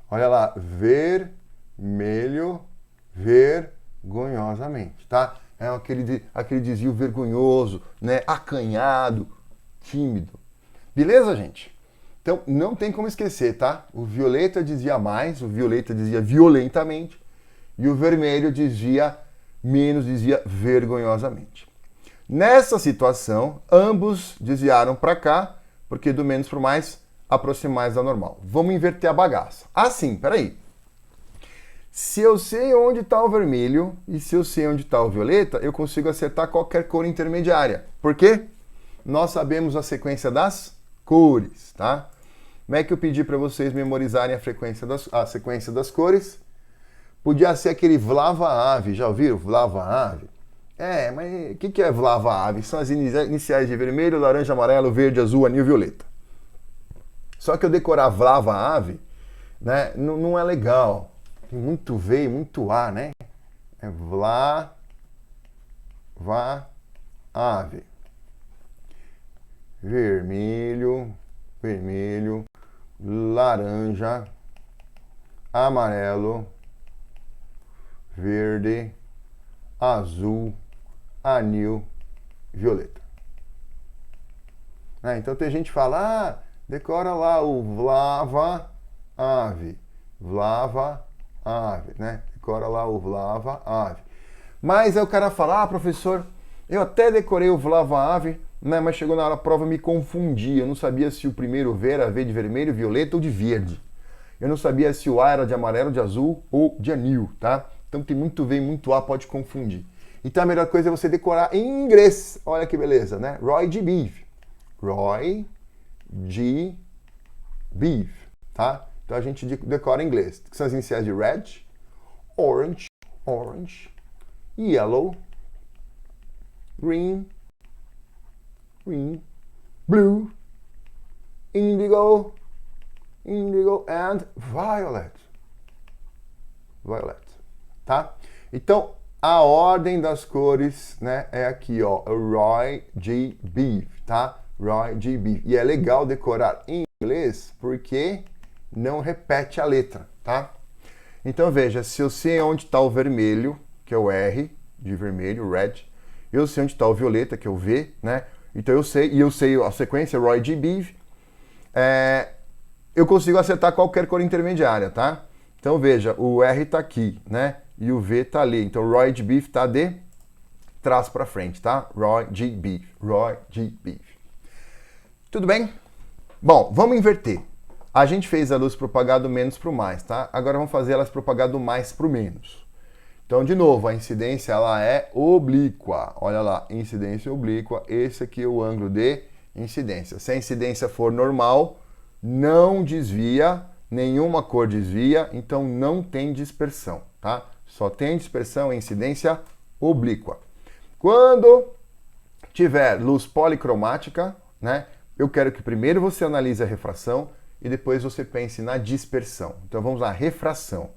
Olha lá, vergonhosamente, tá? É aquele desvio vergonhoso, né? Acanhado, tímido. Beleza, gente? Então, não tem como esquecer, tá? O violeta desvia mais, o violeta desvia violentamente, e o vermelho desvia menos, desvia vergonhosamente. Nessa situação, ambos desviaram para cá, porque do menos para o mais, aproximais da normal. Vamos inverter a bagaça. Assim, peraí. Se eu sei onde está o vermelho e se eu sei onde está o violeta, eu consigo acertar qualquer cor intermediária. Por quê? Nós sabemos a sequência das cores, tá? Como é que eu pedi para vocês memorizarem a sequência das cores? Podia ser aquele Vlava-Ave, já ouviram? Vlava-Ave? Mas o que é Vlava-Ave? São as iniciais de vermelho, laranja, amarelo, verde, azul, anil, violeta. Só que eu decorar Vlava-Ave, né, não é legal. Tem muito V e muito A, né? É Vlava-Ave. Vermelho, laranja, amarelo, verde, azul, anil, violeta. Então tem gente que fala, decora lá o Vlava-Ave, né? Decora lá o Vlava-Ave. Mas aí o cara fala, professor, eu até decorei o Vlava-Ave, né? Mas chegou na hora da prova, me confundi. Eu não sabia se o primeiro V era V de vermelho, violeta ou de verde. Eu não sabia se o A era de amarelo, de azul ou de anil, tá? Então tem muito V e muito A, pode confundir. Então a melhor coisa é você decorar em inglês. Olha que beleza, né? Roy G. Biv. Roy G. Biv, tá? Então a gente decora em inglês. Que são as iniciais de red, orange, orange, yellow, green, green, blue, indigo, indigo and violet. Violet, tá? Então, a ordem das cores, né, é aqui, ó, Roy G. Biv, tá? Roy G. Biv. E é legal decorar em inglês porque não repete a letra, tá? Então, veja, se eu sei onde está o vermelho, que é o R, de vermelho, red, eu sei onde está o violeta, que é o V, né? Então, eu sei a sequência, Roy G. Biv, eu consigo acertar qualquer cor intermediária, tá? Então, veja, o R está aqui, né? E o V está ali. Então, Roy G. Biv está de trás para frente, tá? Roy G. Biv. Roy G. Biv. Tudo bem? Bom, vamos inverter. A gente fez a luz propagar do menos para o mais, tá? Agora vamos fazer elas propagar do mais para o menos. Então, de novo, a incidência ela é oblíqua. Olha lá, incidência oblíqua. Esse aqui é o ângulo de incidência. Se a incidência for normal, não desvia, nenhuma cor desvia, então não tem dispersão, tá? Só tem dispersão em incidência oblíqua. Quando tiver luz policromática, né? Eu quero que primeiro você analise a refração e depois você pense na dispersão. Então vamos lá, refração.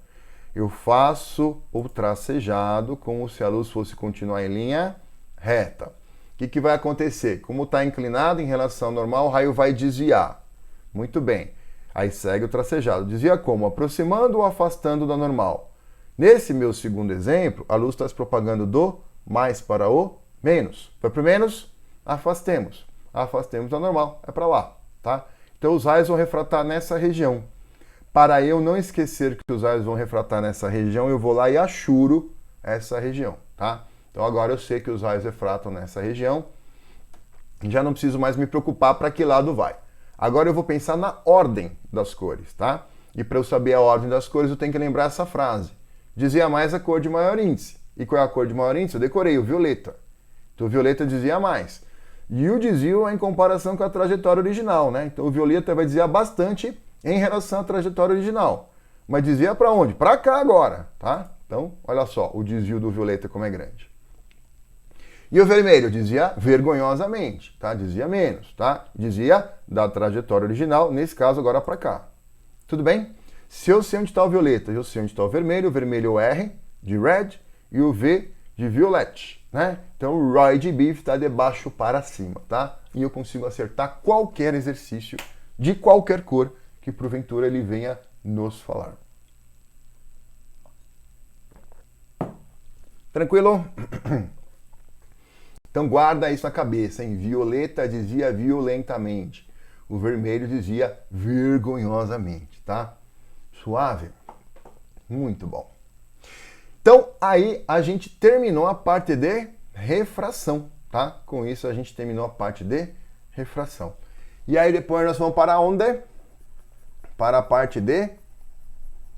Eu faço o tracejado como se a luz fosse continuar em linha reta. O que vai acontecer? Como está inclinado em relação ao normal, o raio vai desviar. Muito bem. Aí segue o tracejado. Desvia como? Aproximando ou afastando da normal. Nesse meu segundo exemplo, a luz está se propagando do mais para o menos. Foi para o menos? Afastemos. Afastemos da normal. É para lá, tá? Então os raios vão refratar nessa região. Para eu não esquecer que os raios vão refratar nessa região, eu vou lá e achuro essa região, tá? Então agora eu sei que os raios refratam nessa região. Já não preciso mais me preocupar para que lado vai. Agora eu vou pensar na ordem das cores, tá? E para eu saber a ordem das cores, eu tenho que lembrar essa frase. Desvia mais a cor de maior índice. E qual é a cor de maior índice? Eu decorei, o violeta. Então o violeta desvia mais. E o desvio é em comparação com a trajetória original, né? Então o violeta vai desviar bastante em relação à trajetória original. Mas desvia para onde? Para cá agora, tá? Então, olha só, o desvio do violeta como é grande. E o vermelho desvia vergonhosamente, tá? Desvia menos, tá? Desvia da trajetória original, nesse caso agora para cá. Tudo bem? Se eu sei onde está o violeta, eu sei onde está o vermelho é o R de red e o V de violet, né? Então o Roy G. Biv está de baixo para cima, tá? E eu consigo acertar qualquer exercício de qualquer cor que porventura ele venha nos falar. Tranquilo? Então guarda isso na cabeça, hein? Violeta desvia violentamente. O vermelho desvia vergonhosamente, tá? Suave? Muito bom. Então aí a gente terminou a parte de refração, tá? Com isso a gente terminou a parte de refração. E aí depois nós vamos para onde? Para a parte de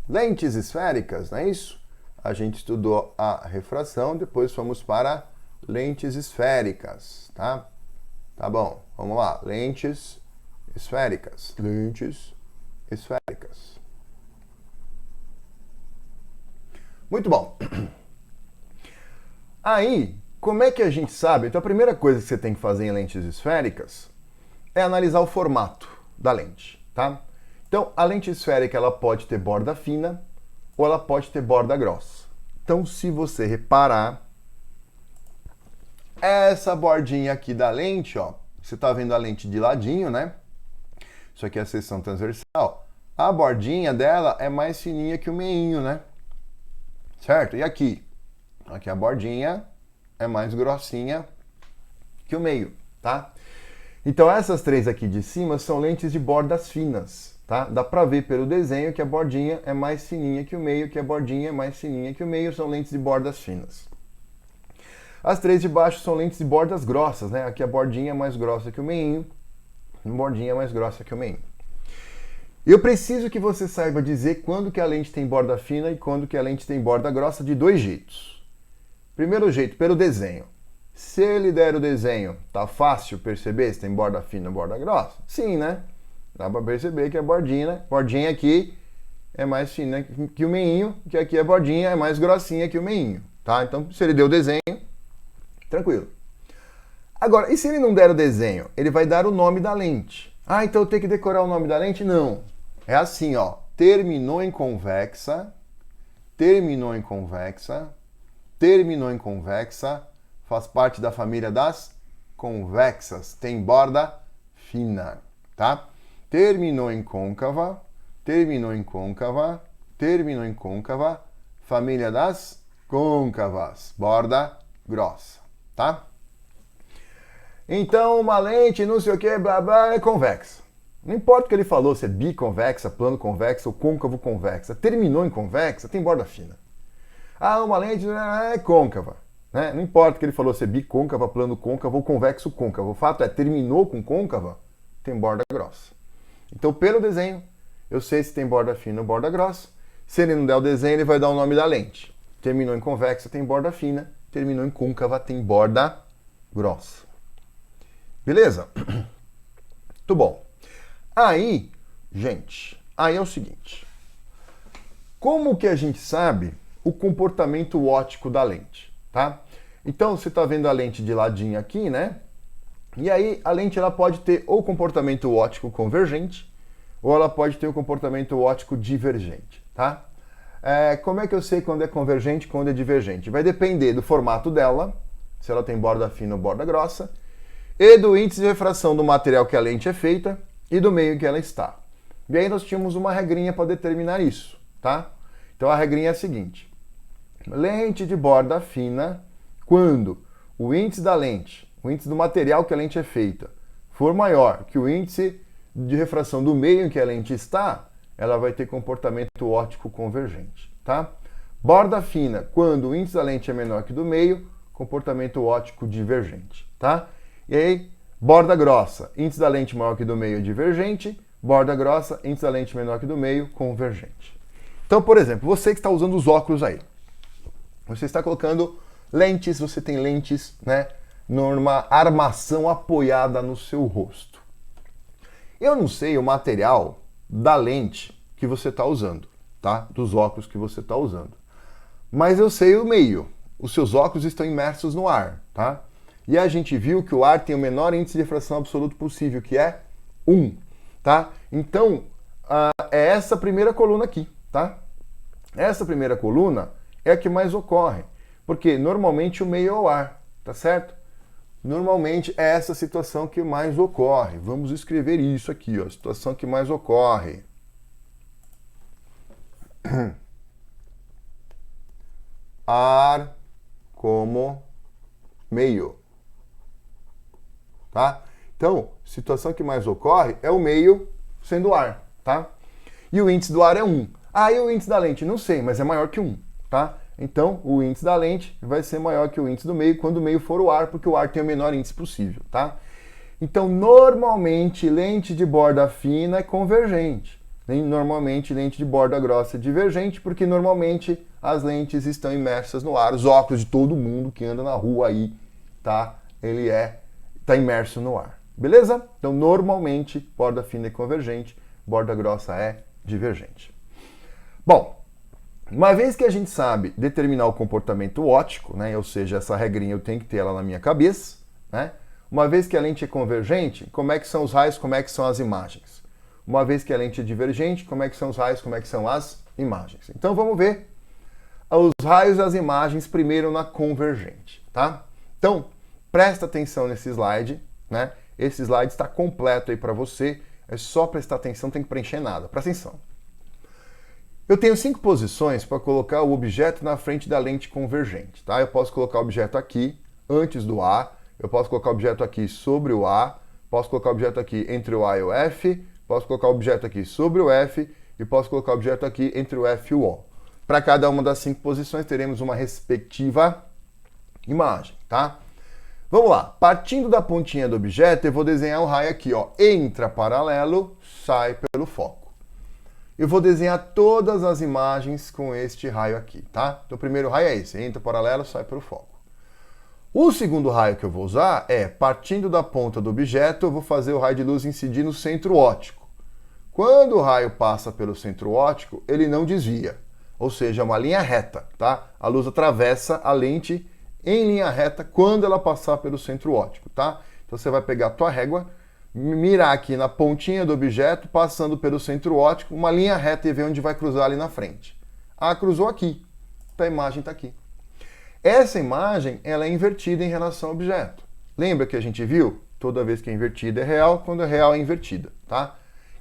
lentes esféricas, não é isso? A gente estudou a refração, depois fomos para lentes esféricas, tá? Tá bom, vamos lá. Lentes esféricas. Lentes esféricas. Muito bom. Aí, como é que a gente sabe? Então a primeira coisa que você tem que fazer em lentes esféricas é analisar o formato da lente, tá? Então, a lente esférica ela pode ter borda fina ou ela pode ter borda grossa. Então, se você reparar, essa bordinha aqui da lente, ó, você está vendo a lente de ladinho, né? Isso aqui é a seção transversal. A bordinha dela é mais fininha que o meinho, né? Certo? E aqui? Aqui a bordinha é mais grossinha que o meio, tá? Então essas três aqui de cima são lentes de bordas finas, tá? Dá pra ver pelo desenho que a bordinha é mais fininha que o meio, que a bordinha é mais fininha que o meio, são lentes de bordas finas. As três de baixo são lentes de bordas grossas, né? Aqui a bordinha é mais grossa que o meinho, a bordinha é mais grossa que o meinho. Eu preciso que você saiba dizer quando que a lente tem borda fina e quando que a lente tem borda grossa de dois jeitos. Primeiro jeito, pelo desenho. Se ele der o desenho, tá fácil perceber se tem borda fina ou borda grossa? Sim, né? Dá para perceber que a bordinha aqui é mais fina que o meinho, que aqui a bordinha é mais grossinha que o meinho, tá? Então, se ele deu o desenho, tranquilo. Agora, e se ele não der o desenho? Ele vai dar o nome da lente. Ah, então eu tenho que decorar o nome da lente? Não. É assim, ó. Terminou em convexa, terminou em convexa, terminou em convexa, faz parte da família das convexas, tem borda fina, tá? Terminou em côncava, terminou em côncava, terminou em côncava, família das côncavas, borda grossa, tá? Então, uma lente, não sei o que, blá blá, é convexa. Não importa o que ele falou, se é biconvexa, plano convexa ou côncavo convexa. Terminou em convexa, tem borda fina. Ah, uma lente é côncava. Né? Não importa o que ele falou, se é bicôncava, plano côncavo ou convexo côncavo. O fato é, terminou com côncava, tem borda grossa. Então, pelo desenho, eu sei se tem borda fina ou borda grossa. Se ele não der o desenho, ele vai dar o nome da lente. Terminou em convexa, tem borda fina. Terminou em côncava, tem borda grossa. Beleza? Muito bom. Aí, gente, aí é o seguinte. Como que a gente sabe o comportamento óptico da lente, tá? Então, você está vendo a lente de ladinho aqui, né? E aí, a lente ela pode ter ou comportamento óptico convergente, ou ela pode ter o comportamento óptico divergente, tá? Como é que eu sei quando é convergente e quando é divergente? Vai depender do formato dela, se ela tem borda fina ou borda grossa, e do índice de refração do material que a lente é feita e do meio em que ela está. E aí nós tínhamos uma regrinha para determinar isso, tá? Então a regrinha é a seguinte. Lente de borda fina, quando o índice da lente, o índice do material que a lente é feita, for maior que o índice de refração do meio em que a lente está, ela vai ter comportamento óptico convergente, tá? Borda fina, quando o índice da lente é menor que do meio, comportamento óptico divergente, tá? E aí, borda grossa, índice da lente maior que do meio divergente, borda grossa, índice da lente menor que do meio convergente. Então, por exemplo, você que está usando os óculos aí, você está colocando lentes, você tem lentes, né, numa armação apoiada no seu rosto. Eu não sei o material da lente que você está usando, tá? Dos óculos que você está usando. Mas eu sei o meio. Os seus óculos estão imersos no ar, tá? E a gente viu que o ar tem o menor índice de refração absoluto possível, que é 1, tá? Então, é essa primeira coluna aqui, tá? Essa primeira coluna é a que mais ocorre, porque normalmente o meio é o ar, tá certo? Normalmente é essa situação que mais ocorre. Vamos escrever isso aqui, ó, a situação que mais ocorre. Ar como meio. Tá? Então, situação que mais ocorre é o meio sendo ar, tá? E o índice do ar é 1. Ah, e o índice da lente? Não sei, mas é maior que 1, tá? Então, o índice da lente vai ser maior que o índice do meio quando o meio for o ar, porque o ar tem o menor índice possível, tá? Então, normalmente, lente de borda fina é convergente. Normalmente, lente de borda grossa é divergente, porque normalmente as lentes estão imersas no ar. Os óculos de todo mundo que anda na rua aí, tá? Ele está imerso no ar. Beleza? Então, normalmente, borda fina é convergente, borda grossa é divergente. Bom, uma vez que a gente sabe determinar o comportamento óptico, né? Ou seja, essa regrinha eu tenho que ter ela na minha cabeça, né? Uma vez que a lente é convergente, como é que são os raios, como é que são as imagens? Uma vez que a lente é divergente, como é que são os raios, como é que são as imagens? Então vamos ver os raios e as imagens primeiro na convergente, tá? Então, presta atenção nesse slide, né? Esse slide está completo aí para você, é só prestar atenção, não tem que preencher nada. Presta atenção. Eu tenho 5 posições para colocar o objeto na frente da lente convergente, tá? Eu posso colocar o objeto aqui, antes do A, eu posso colocar o objeto aqui sobre o A, posso colocar o objeto aqui entre o A e o F, posso colocar o objeto aqui sobre o F e posso colocar o objeto aqui entre o F e o O. Para cada uma das 5 posições teremos uma respectiva imagem, tá? Vamos lá, partindo da pontinha do objeto, eu vou desenhar um raio aqui, ó, entra paralelo, sai pelo foco. eu vou desenhar todas as imagens com este raio aqui, tá? Então o primeiro raio é esse, entra paralelo, sai pelo foco. O segundo raio que eu vou usar é, partindo da ponta do objeto, eu vou fazer o raio de luz incidir no centro óptico. Quando o raio passa pelo centro óptico, ele não desvia, ou seja, é uma linha reta, tá? A luz atravessa a lente em linha reta quando ela passar pelo centro óptico, tá? Então você vai pegar a tua régua, mirar aqui na pontinha do objeto, passando pelo centro óptico, uma linha reta e ver onde vai cruzar ali na frente. Ah, cruzou aqui. Então a imagem está aqui. Essa imagem ela é invertida em relação ao objeto. Lembra que a gente viu? Toda vez que é invertida é real, quando é real é invertida, tá?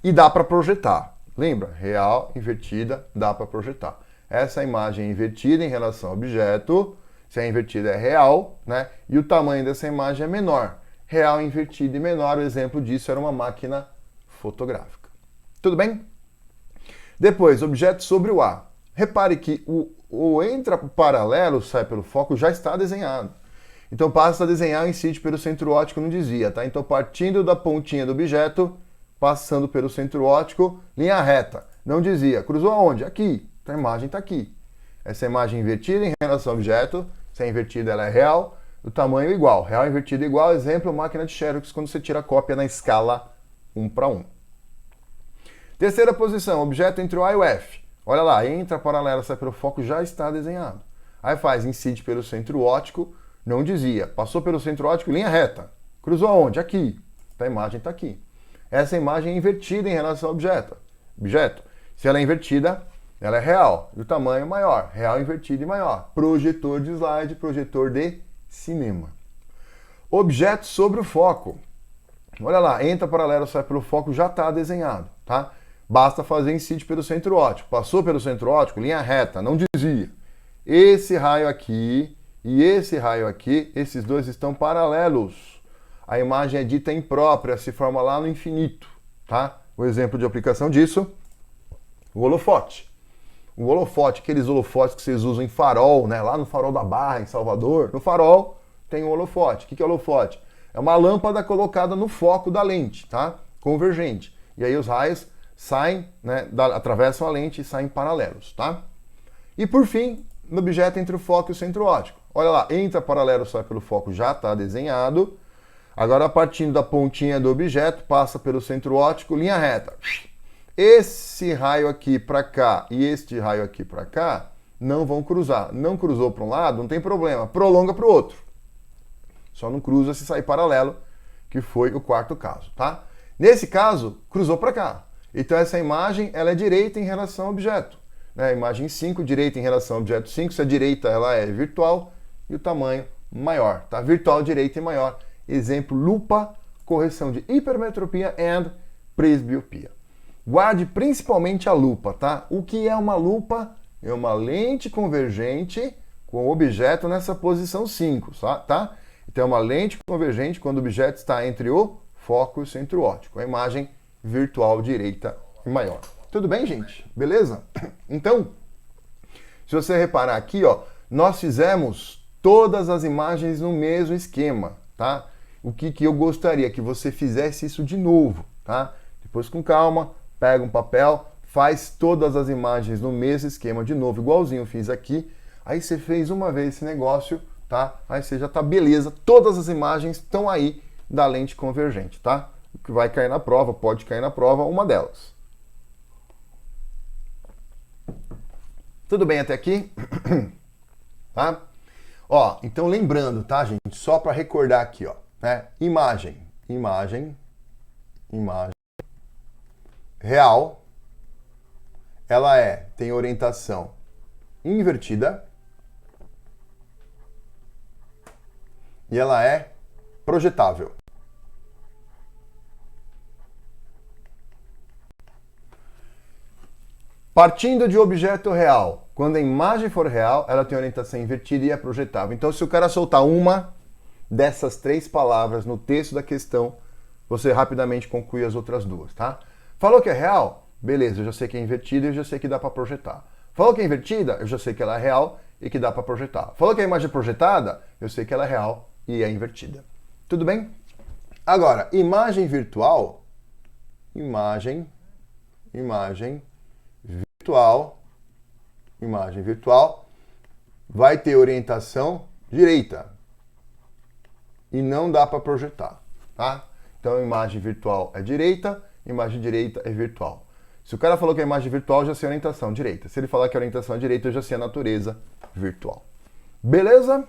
E dá para projetar. Lembra? Real, invertida, dá para projetar. Essa imagem é invertida em relação ao objeto. Se é invertida é real, né? E o tamanho dessa imagem é menor. Real, invertida e menor. O exemplo disso era uma máquina fotográfica. Tudo bem? Depois, objeto sobre o A. Repare que o entra paralelo, sai pelo foco, já está desenhado. Então basta desenhar o incide pelo centro óptico, não desvia, tá? Então partindo da pontinha do objeto, passando pelo centro óptico, linha reta, não desvia. Cruzou aonde? Aqui. Então a imagem está aqui. Essa imagem invertida em relação ao objeto, se é invertida ela é real, o tamanho igual. Real invertido igual, exemplo, máquina de Xerox, quando você tira a cópia na escala 1:1. Terceira posição, objeto entre o A e o F. Olha lá, entra paralelo, sai pelo foco, já está desenhado. Aí faz, incide pelo centro óptico, não desvia. Passou pelo centro óptico, linha reta. Cruzou aonde? Aqui. Então a imagem está aqui. Essa imagem é invertida em relação ao objeto. Se ela é invertida, ela é real. E o tamanho maior. Real, invertido e maior. Projetor de slide, projetor de cinema. Objeto sobre o foco. Olha lá, entra paralelo, sai pelo foco, já está desenhado, tá? Basta fazer incide pelo centro óptico. Passou pelo centro óptico, linha reta, não desvia. Esse raio aqui e esse raio aqui, esses dois estão paralelos. A imagem é dita imprópria, se forma lá no infinito, tá? O exemplo de aplicação disso, o holofote. O holofote, aqueles holofotes que vocês usam em farol, né? Lá no farol da Barra, em Salvador, no farol tem um holofote. O que é holofote? É uma lâmpada colocada no foco da lente, tá? Convergente. E aí os raios saem, né, atravessam a lente e saem paralelos, tá? E por fim, no objeto entre o foco e o centro óptico. Olha lá, entra paralelo, sai pelo foco, já está desenhado. Agora, partindo da pontinha do objeto, passa pelo centro óptico, linha reta. Esse raio aqui para cá e este raio aqui para cá não vão cruzar. Não cruzou para um lado, não tem problema, prolonga para o outro. Só não cruza se sair paralelo, que foi o quarto caso, tá? Nesse caso, cruzou para cá. Então essa imagem ela é direita em relação ao objeto. Né? Imagem 5, direita em relação ao objeto 5. Se a direita ela é virtual e o tamanho maior. Tá? Virtual, direita e maior. Exemplo, lupa, correção de hipermetropia e presbiopia. Guarde principalmente a lupa. Tá? O que é uma lupa? É uma lente convergente com o objeto nessa posição 5. Tá? Então é uma lente convergente quando o objeto está entre o foco e o centro óptico. A imagem virtual direita e maior. Tudo bem, gente? Beleza? Então, se você reparar aqui, ó, nós fizemos todas as imagens no mesmo esquema, tá? O que eu gostaria que você fizesse isso de novo, tá? Depois com calma, pega um papel, faz todas as imagens no mesmo esquema de novo, igualzinho eu fiz aqui. Aí você fez uma vez esse negócio, tá? Aí você já tá beleza, todas as imagens estão aí da lente convergente, tá? O que vai cair na prova, pode cair na prova, uma delas. Tudo bem até aqui? Tá? Ó, então lembrando, tá, gente? Só para recordar aqui, ó, né? Imagem real, ela tem orientação invertida e ela é projetável. Partindo de objeto real, quando a imagem for real, ela tem orientação invertida e é projetável. Então, se o cara soltar uma dessas 3 palavras no texto da questão, você rapidamente conclui as outras duas, tá? Falou que é real? Beleza, eu já sei que é invertida e eu já sei que dá para projetar. Falou que é invertida? Eu já sei que ela é real e que dá para projetar. Falou que a imagem é projetada? Eu sei que ela é real e é invertida. Tudo bem? Agora, imagem virtual, imagem virtual, vai ter orientação direita. E não dá para projetar, tá? Então, a imagem virtual é direita, imagem direita é virtual. Se o cara falou que a imagem virtual, eu já sei a orientação direita. Se ele falar que a orientação é direita, eu já sei a natureza virtual. Beleza?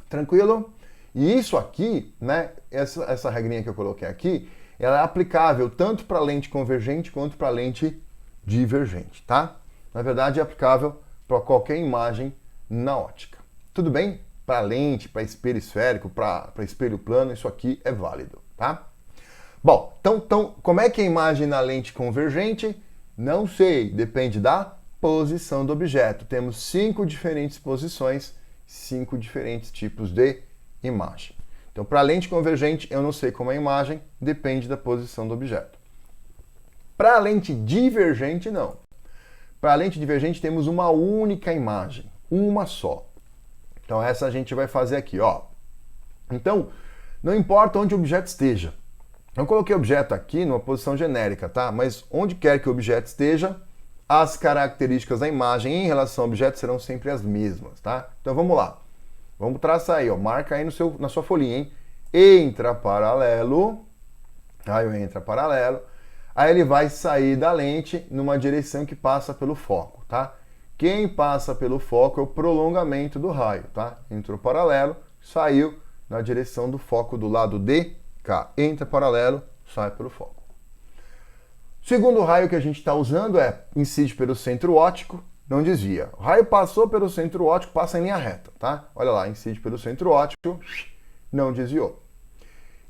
Tranquilo? E isso aqui, né, essa regrinha que eu coloquei aqui, ela é aplicável tanto para lente convergente quanto para lente divergente, tá? Na verdade, é aplicável para qualquer imagem na ótica. Tudo bem? Para lente, para espelho esférico, para espelho plano, isso aqui é válido, tá? Bom, então, como é que é a imagem na lente convergente? Não sei, depende da posição do objeto. Temos 5 diferentes posições, 5 diferentes tipos de imagem. Então, para a lente convergente, eu não sei como é a imagem, depende da posição do objeto. Para a lente divergente, não. Para a lente divergente, temos uma única imagem, uma só. Então, essa a gente vai fazer aqui, ó. Então, não importa onde o objeto esteja. Eu coloquei o objeto aqui numa posição genérica, tá? Mas onde quer que o objeto esteja, as características da imagem em relação ao objeto serão sempre as mesmas, tá? Então, vamos lá. Vamos traçar aí, ó. Marca aí na sua folhinha, hein? Entra paralelo. Aí entra paralelo. Aí ele vai sair da lente numa direção que passa pelo foco, tá? Quem passa pelo foco é o prolongamento do raio, tá? Entrou paralelo, saiu na direção do foco do lado de cá. Entra paralelo, sai pelo foco. O segundo raio que a gente está usando incide pelo centro óptico, não desvia. O raio passou pelo centro óptico, passa em linha reta, tá? Olha lá, incide pelo centro óptico, não desviou.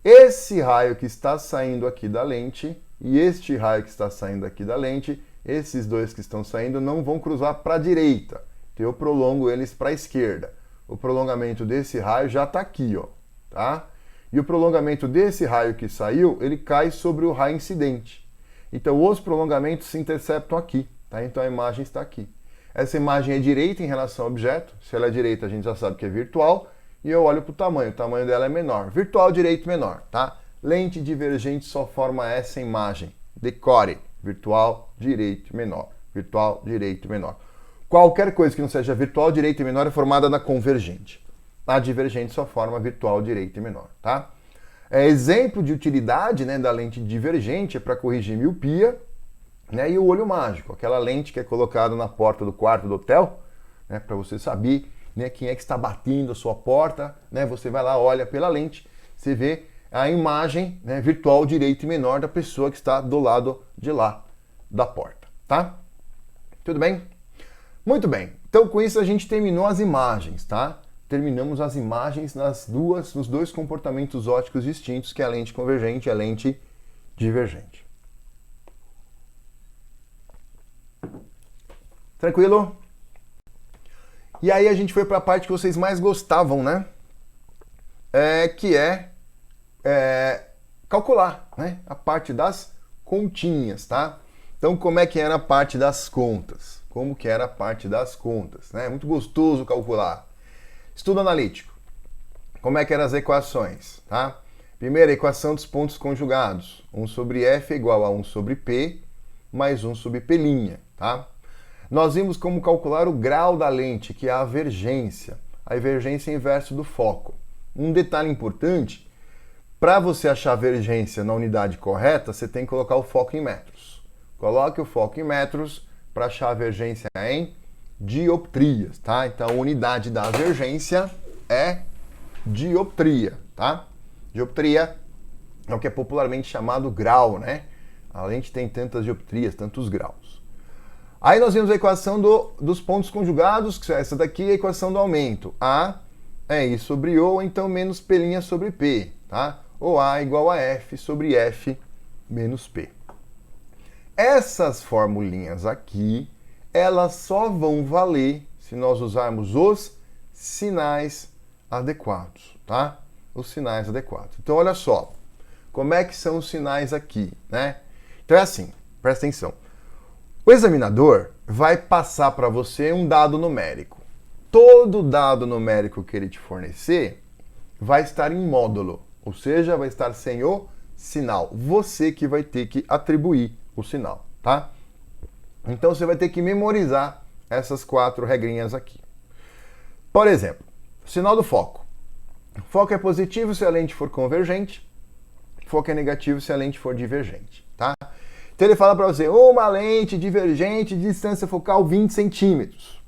Esse raio que está saindo aqui da lente e este raio que está saindo aqui da lente, esses dois que estão saindo não vão cruzar para a direita. Então eu prolongo eles para a esquerda. O prolongamento desse raio já está aqui, ó, tá? E o prolongamento desse raio que saiu, ele cai sobre o raio incidente. Então os prolongamentos se interceptam aqui, tá? Então a imagem está aqui. Essa imagem é direita em relação ao objeto. Se ela é direita, a gente já sabe que é virtual. E eu olho para o tamanho dela é menor. Virtual, direito, menor, tá? Lente divergente só forma essa imagem. Decore. Virtual, direito, menor. Virtual, direito, menor. Qualquer coisa que não seja virtual, direito e menor é formada na convergente. A divergente só forma virtual, direito e menor, tá? Exemplo de utilidade, né, da lente divergente é para corrigir miopia, né, e o olho mágico, aquela lente que é colocada na porta do quarto do hotel, né, para você saber, né, quem é que está batendo a sua porta, né, você vai lá, olha pela lente, você vê a imagem, né, virtual, direito e menor da pessoa que está do lado de lá da porta, tá? Tudo bem? Muito bem. Então, com isso a gente terminou as imagens, tá? Terminamos as imagens nos dois comportamentos ópticos distintos, que é a lente convergente e a lente divergente. Tranquilo? E aí a gente foi para a parte que vocês mais gostavam, né? Que é calcular, né? A parte das continhas, tá? Então, como é que era a parte das contas? Como que era a parte das contas, né? Muito gostoso calcular. Estudo analítico. Como é que eram as equações, tá? Primeira, equação dos pontos conjugados. 1 sobre F é igual a 1 sobre P mais 1 sobre P', tá? Nós vimos como calcular o grau da lente, que é a avergência. A divergência é inverso do foco. Um detalhe importante, para você achar a avergência na unidade correta, você tem que colocar o foco em metros. Coloque o foco em metros para achar a avergência em dioptrias, tá? Então, a unidade da avergência é dioptria, tá? Dioptria é o que é popularmente chamado grau, né? A lente tem tantas dioptrias, tantos graus. Aí nós vimos a equação dos pontos conjugados, que é essa daqui é a equação do aumento. A é I sobre O, então menos P' sobre P, tá? Ou A igual a F sobre F menos P. Essas formulinhas aqui, elas só vão valer se nós usarmos os sinais adequados, tá? Os sinais adequados. Então, olha só, como é que são os sinais aqui, né? Então é assim, presta atenção. O examinador vai passar para você um dado numérico. Todo dado numérico que ele te fornecer vai estar em módulo, ou seja, vai estar sem o sinal. Você que vai ter que atribuir o sinal, tá? Então você vai ter que memorizar essas 4 regrinhas aqui. Por exemplo, sinal do foco. Foco é positivo se a lente for convergente, foco é negativo se a lente for divergente, tá? Então ele fala para você, uma lente divergente de distância focal 20 centímetros.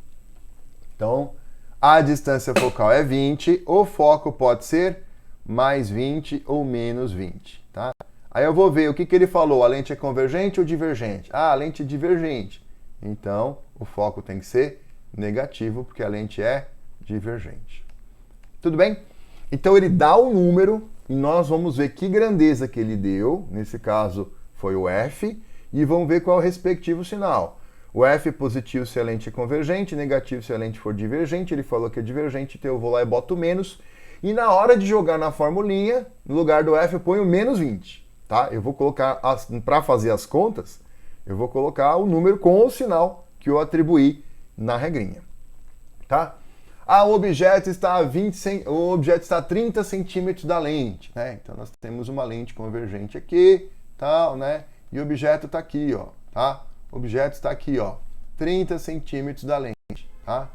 Então, a distância focal é 20, o foco pode ser mais 20 ou menos 20, tá? Aí eu vou ver o que ele falou, a lente é convergente ou divergente? Ah, a lente é divergente. Então, o foco tem que ser negativo, porque a lente é divergente. Tudo bem? Então ele dá o número e nós vamos ver que grandeza que ele deu, nesse caso foi o F, e vamos ver qual é o respectivo sinal. O F é positivo se a lente é convergente, negativo se a lente for divergente, ele falou que é divergente, então eu vou lá e boto menos, e na hora de jogar na formulinha, no lugar do F eu ponho menos 20, tá? Eu vou colocar, para fazer as contas, eu vou colocar o número com o sinal que eu atribuí na regrinha, tá? O objeto está a 30 centímetros da lente, né? Então nós temos uma lente convergente aqui, tal, né? E o objeto está aqui, ó, tá? O objeto está aqui, ó, 30 centímetros da lente, tá?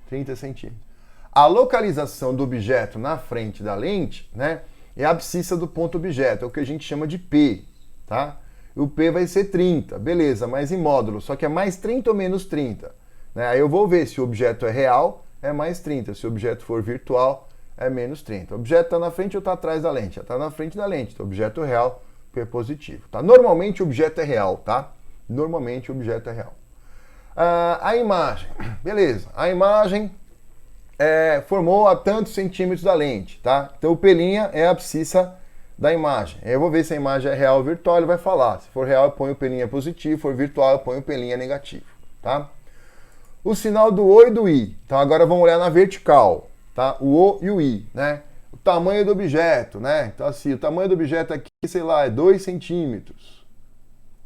30 centímetros. A localização do objeto na frente da lente, né, é a abscissa do ponto objeto, é o que a gente chama de P, tá? O P vai ser 30, beleza, mas em módulo, só que é mais 30 ou menos 30, né? Aí eu vou ver se o objeto é real, é mais 30, se o objeto for virtual, é menos 30. O objeto está na frente ou está atrás da lente? Está na frente da lente, então o objeto é real, P é positivo, tá? Normalmente o objeto é real, tá? Normalmente o objeto é real. A imagem, beleza, a imagem formou a tantos centímetros da lente, tá? Então o P' é a abscissa da imagem. Eu vou ver se a imagem é real ou virtual, ele vai falar. Se for real, eu ponho o P' positivo, se for virtual, eu ponho o P' negativo, tá? O sinal do O e do I. Então agora vamos olhar na vertical, tá? O O e o I, né? O tamanho do objeto, né? Então assim, o tamanho do objeto aqui, sei lá, é 2 centímetros.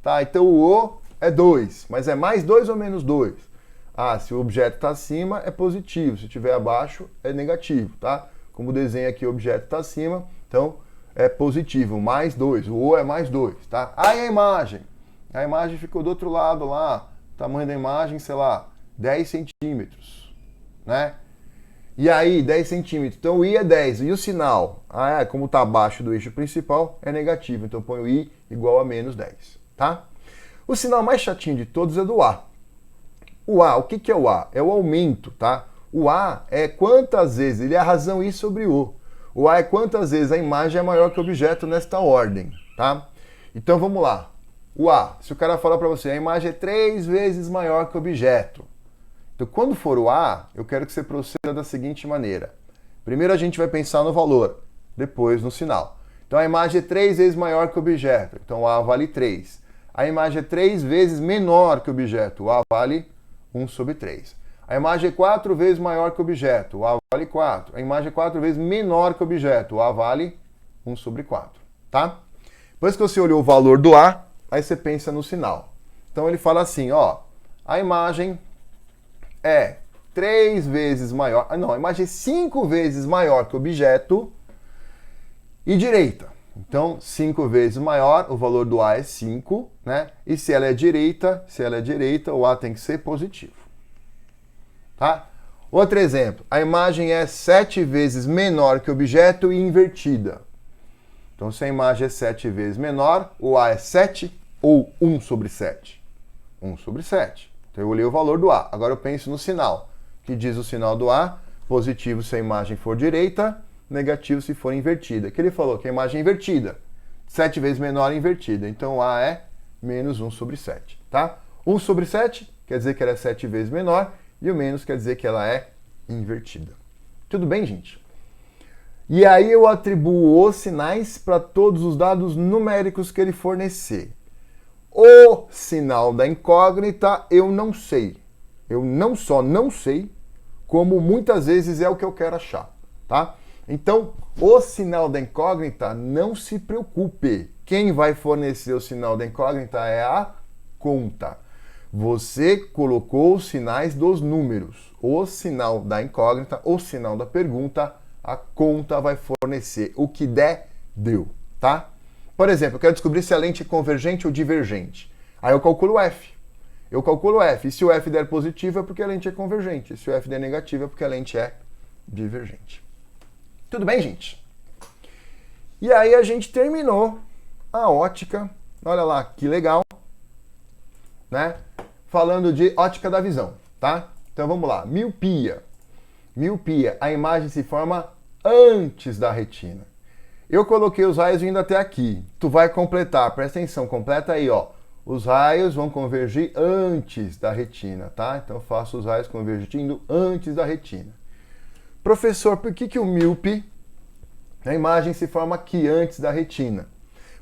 Tá? Então o O é 2, mas é mais 2 ou menos 2? Se o objeto está acima, é positivo. Se estiver abaixo, é negativo, tá? Como o desenho aqui, o objeto está acima, então é positivo, mais 2. O O é mais 2, tá? Aí a imagem. A imagem ficou do outro lado lá. O tamanho da imagem, sei lá, 10 centímetros, né? E aí, 10 centímetros. Então o I é 10. E o sinal? Como está abaixo do eixo principal, é negativo. Então eu ponho I igual a menos 10, tá? O sinal mais chatinho de todos é do A. O que é o A? É o aumento, tá? O A é quantas vezes, ele é a razão I sobre O. O A é quantas vezes a imagem é maior que o objeto nesta ordem, tá? Então vamos lá. O A, se o cara falar para você, a imagem é 3 vezes maior que o objeto. Então quando for o A, eu quero que você proceda da seguinte maneira. Primeiro a gente vai pensar no valor, depois no sinal. Então a imagem é 3 vezes maior que o objeto, então o A vale 3. A imagem é 3 vezes menor que o objeto, o A vale 1 sobre 3. A imagem é 4 vezes maior que o objeto, o A vale 4. A imagem é 4 vezes menor que o objeto, o A vale 1 sobre 4, tá? Depois que você olhou o valor do A, aí você pensa no sinal. Então ele fala assim, ó, a imagem é 3 vezes maior, a imagem é 5 vezes maior que o objeto e direita. Então, 5 vezes maior, o valor do A é 5, né? E se ela é direita, o A tem que ser positivo. Tá? Outro exemplo, a imagem é 7 vezes menor que o objeto e invertida. Então, se a imagem é 7 vezes menor, o A é 7 ou 1 sobre 7? 1 sobre 7. Então, eu olhei o valor do A. Agora eu penso no sinal. Que diz o sinal do A? Positivo se a imagem for direita, negativo se for invertida. Que ele falou que a imagem é invertida. 7 vezes menor é invertida. Então, o A é menos 1 sobre 7. Tá? 1 sobre 7 quer dizer que ela é 7 vezes menor e o menos quer dizer que ela é invertida. Tudo bem, gente? E aí eu atribuo os sinais para todos os dados numéricos que ele fornecer. O sinal da incógnita eu não sei. Eu não só não sei, como muitas vezes é o que eu quero achar, tá? Então, o sinal da incógnita, não se preocupe. Quem vai fornecer o sinal da incógnita é a conta. Você colocou os sinais dos números. O sinal da incógnita, o sinal da pergunta, a conta vai fornecer. O que der, deu, tá? Por exemplo, eu quero descobrir se a lente é convergente ou divergente. Aí eu calculo F. eu calculo F. E se o F der positivo é porque a lente é convergente. E se o F der negativo é porque a lente é divergente. Tudo bem, gente? E aí a gente terminou a ótica. Olha lá, que legal. Né? Falando de ótica da visão, tá? Então vamos lá. Miopia. Miopia, a imagem se forma antes da retina. Eu coloquei os raios vindo até aqui. Tu vai completar, presta atenção, completa aí, ó. Os raios vão convergir antes da retina, tá? Então eu faço os raios convergindo antes da retina. Professor, por que o míope, a imagem se forma aqui antes da retina?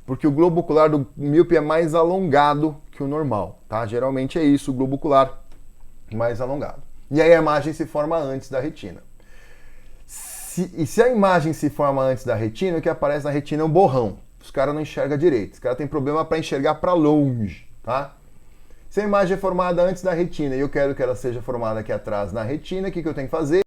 Porque o globo ocular do míope é mais alongado que o normal, tá? Geralmente é isso, o globo ocular mais alongado. E aí a imagem se forma antes da retina. E se a imagem se forma antes da retina, o que aparece na retina é um borrão. Os caras não enxergam direito. Os caras têm problema para enxergar para longe, tá? Se a imagem é formada antes da retina e eu quero que ela seja formada aqui atrás na retina, o que eu tenho que fazer?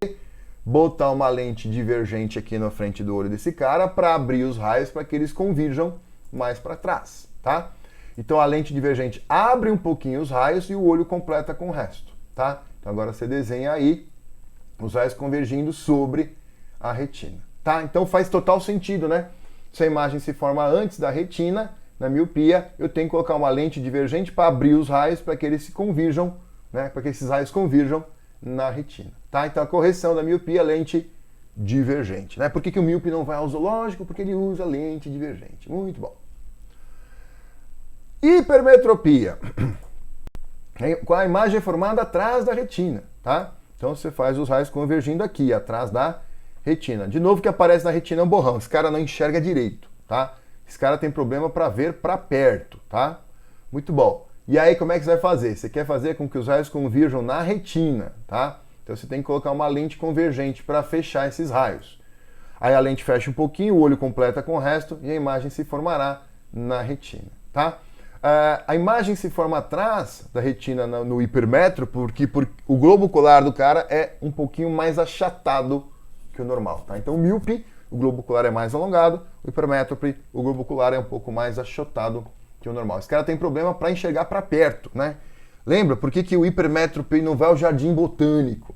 Botar uma lente divergente aqui na frente do olho desse cara para abrir os raios para que eles convirjam mais para trás, tá? Então a lente divergente abre um pouquinho os raios e o olho completa com o resto, tá? Então agora você desenha aí os raios convergindo sobre a retina, tá? Então faz total sentido, né? Se a imagem se forma antes da retina, na miopia, eu tenho que colocar uma lente divergente para abrir os raios para que eles se convirjam, né? Para que esses raios convirjam na retina, tá? Então a correção da miopia é lente divergente, né? Por que o míope não vai ao zoológico? Porque ele usa lente divergente. Muito bom. Hipermetropia. Com a imagem formada atrás da retina, tá? Então você faz os raios convergindo aqui, atrás da retina. De novo, o que aparece na retina é um borrão. Esse cara não enxerga direito, tá? Esse cara tem problema para ver para perto, tá? Muito bom. E aí, como é que você vai fazer? Você quer fazer com que os raios convirjam na retina, tá? Então você tem que colocar uma lente convergente para fechar esses raios. Aí a lente fecha um pouquinho, o olho completa com o resto e a imagem se formará na retina, tá? A imagem se forma atrás da retina no hipermétropes porque o globo ocular do cara é um pouquinho mais achatado que o normal, tá? Então o míope, o globo ocular é mais alongado, o hipermétrope, o globo ocular é um pouco mais achatado que o normal. Esse cara tem problema para enxergar para perto, né? Lembra por que o hipermétrope não vai ao jardim botânico?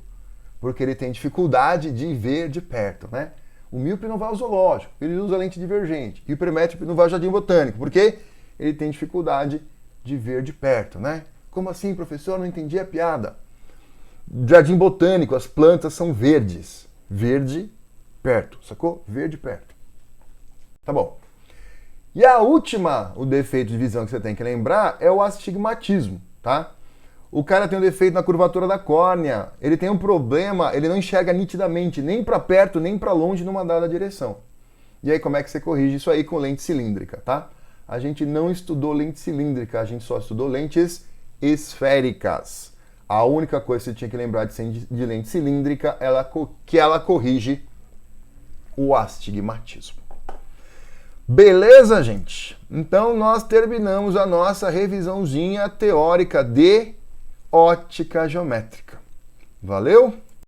Porque ele tem dificuldade de ver de perto, né? O míope não vai ao zoológico, ele usa lente divergente. O hipermétrope não vai ao jardim botânico, porque ele tem dificuldade de ver de perto, né? Como assim, professor? Não entendi a piada. Jardim botânico, as plantas são verdes. Verde perto, sacou? Verde perto. Tá bom. E a última, o defeito de visão que você tem que lembrar é o astigmatismo, tá? O cara tem um defeito na curvatura da córnea, ele tem um problema, ele não enxerga nitidamente, nem para perto, nem para longe numa dada direção. E aí como é que você corrige isso aí com lente cilíndrica, tá? A gente não estudou lente cilíndrica, a gente só estudou lentes esféricas. A única coisa que você tinha que lembrar de lente cilíndrica é que ela corrige o astigmatismo. Beleza, gente? Então nós terminamos a nossa revisãozinha teórica de ótica geométrica. Valeu?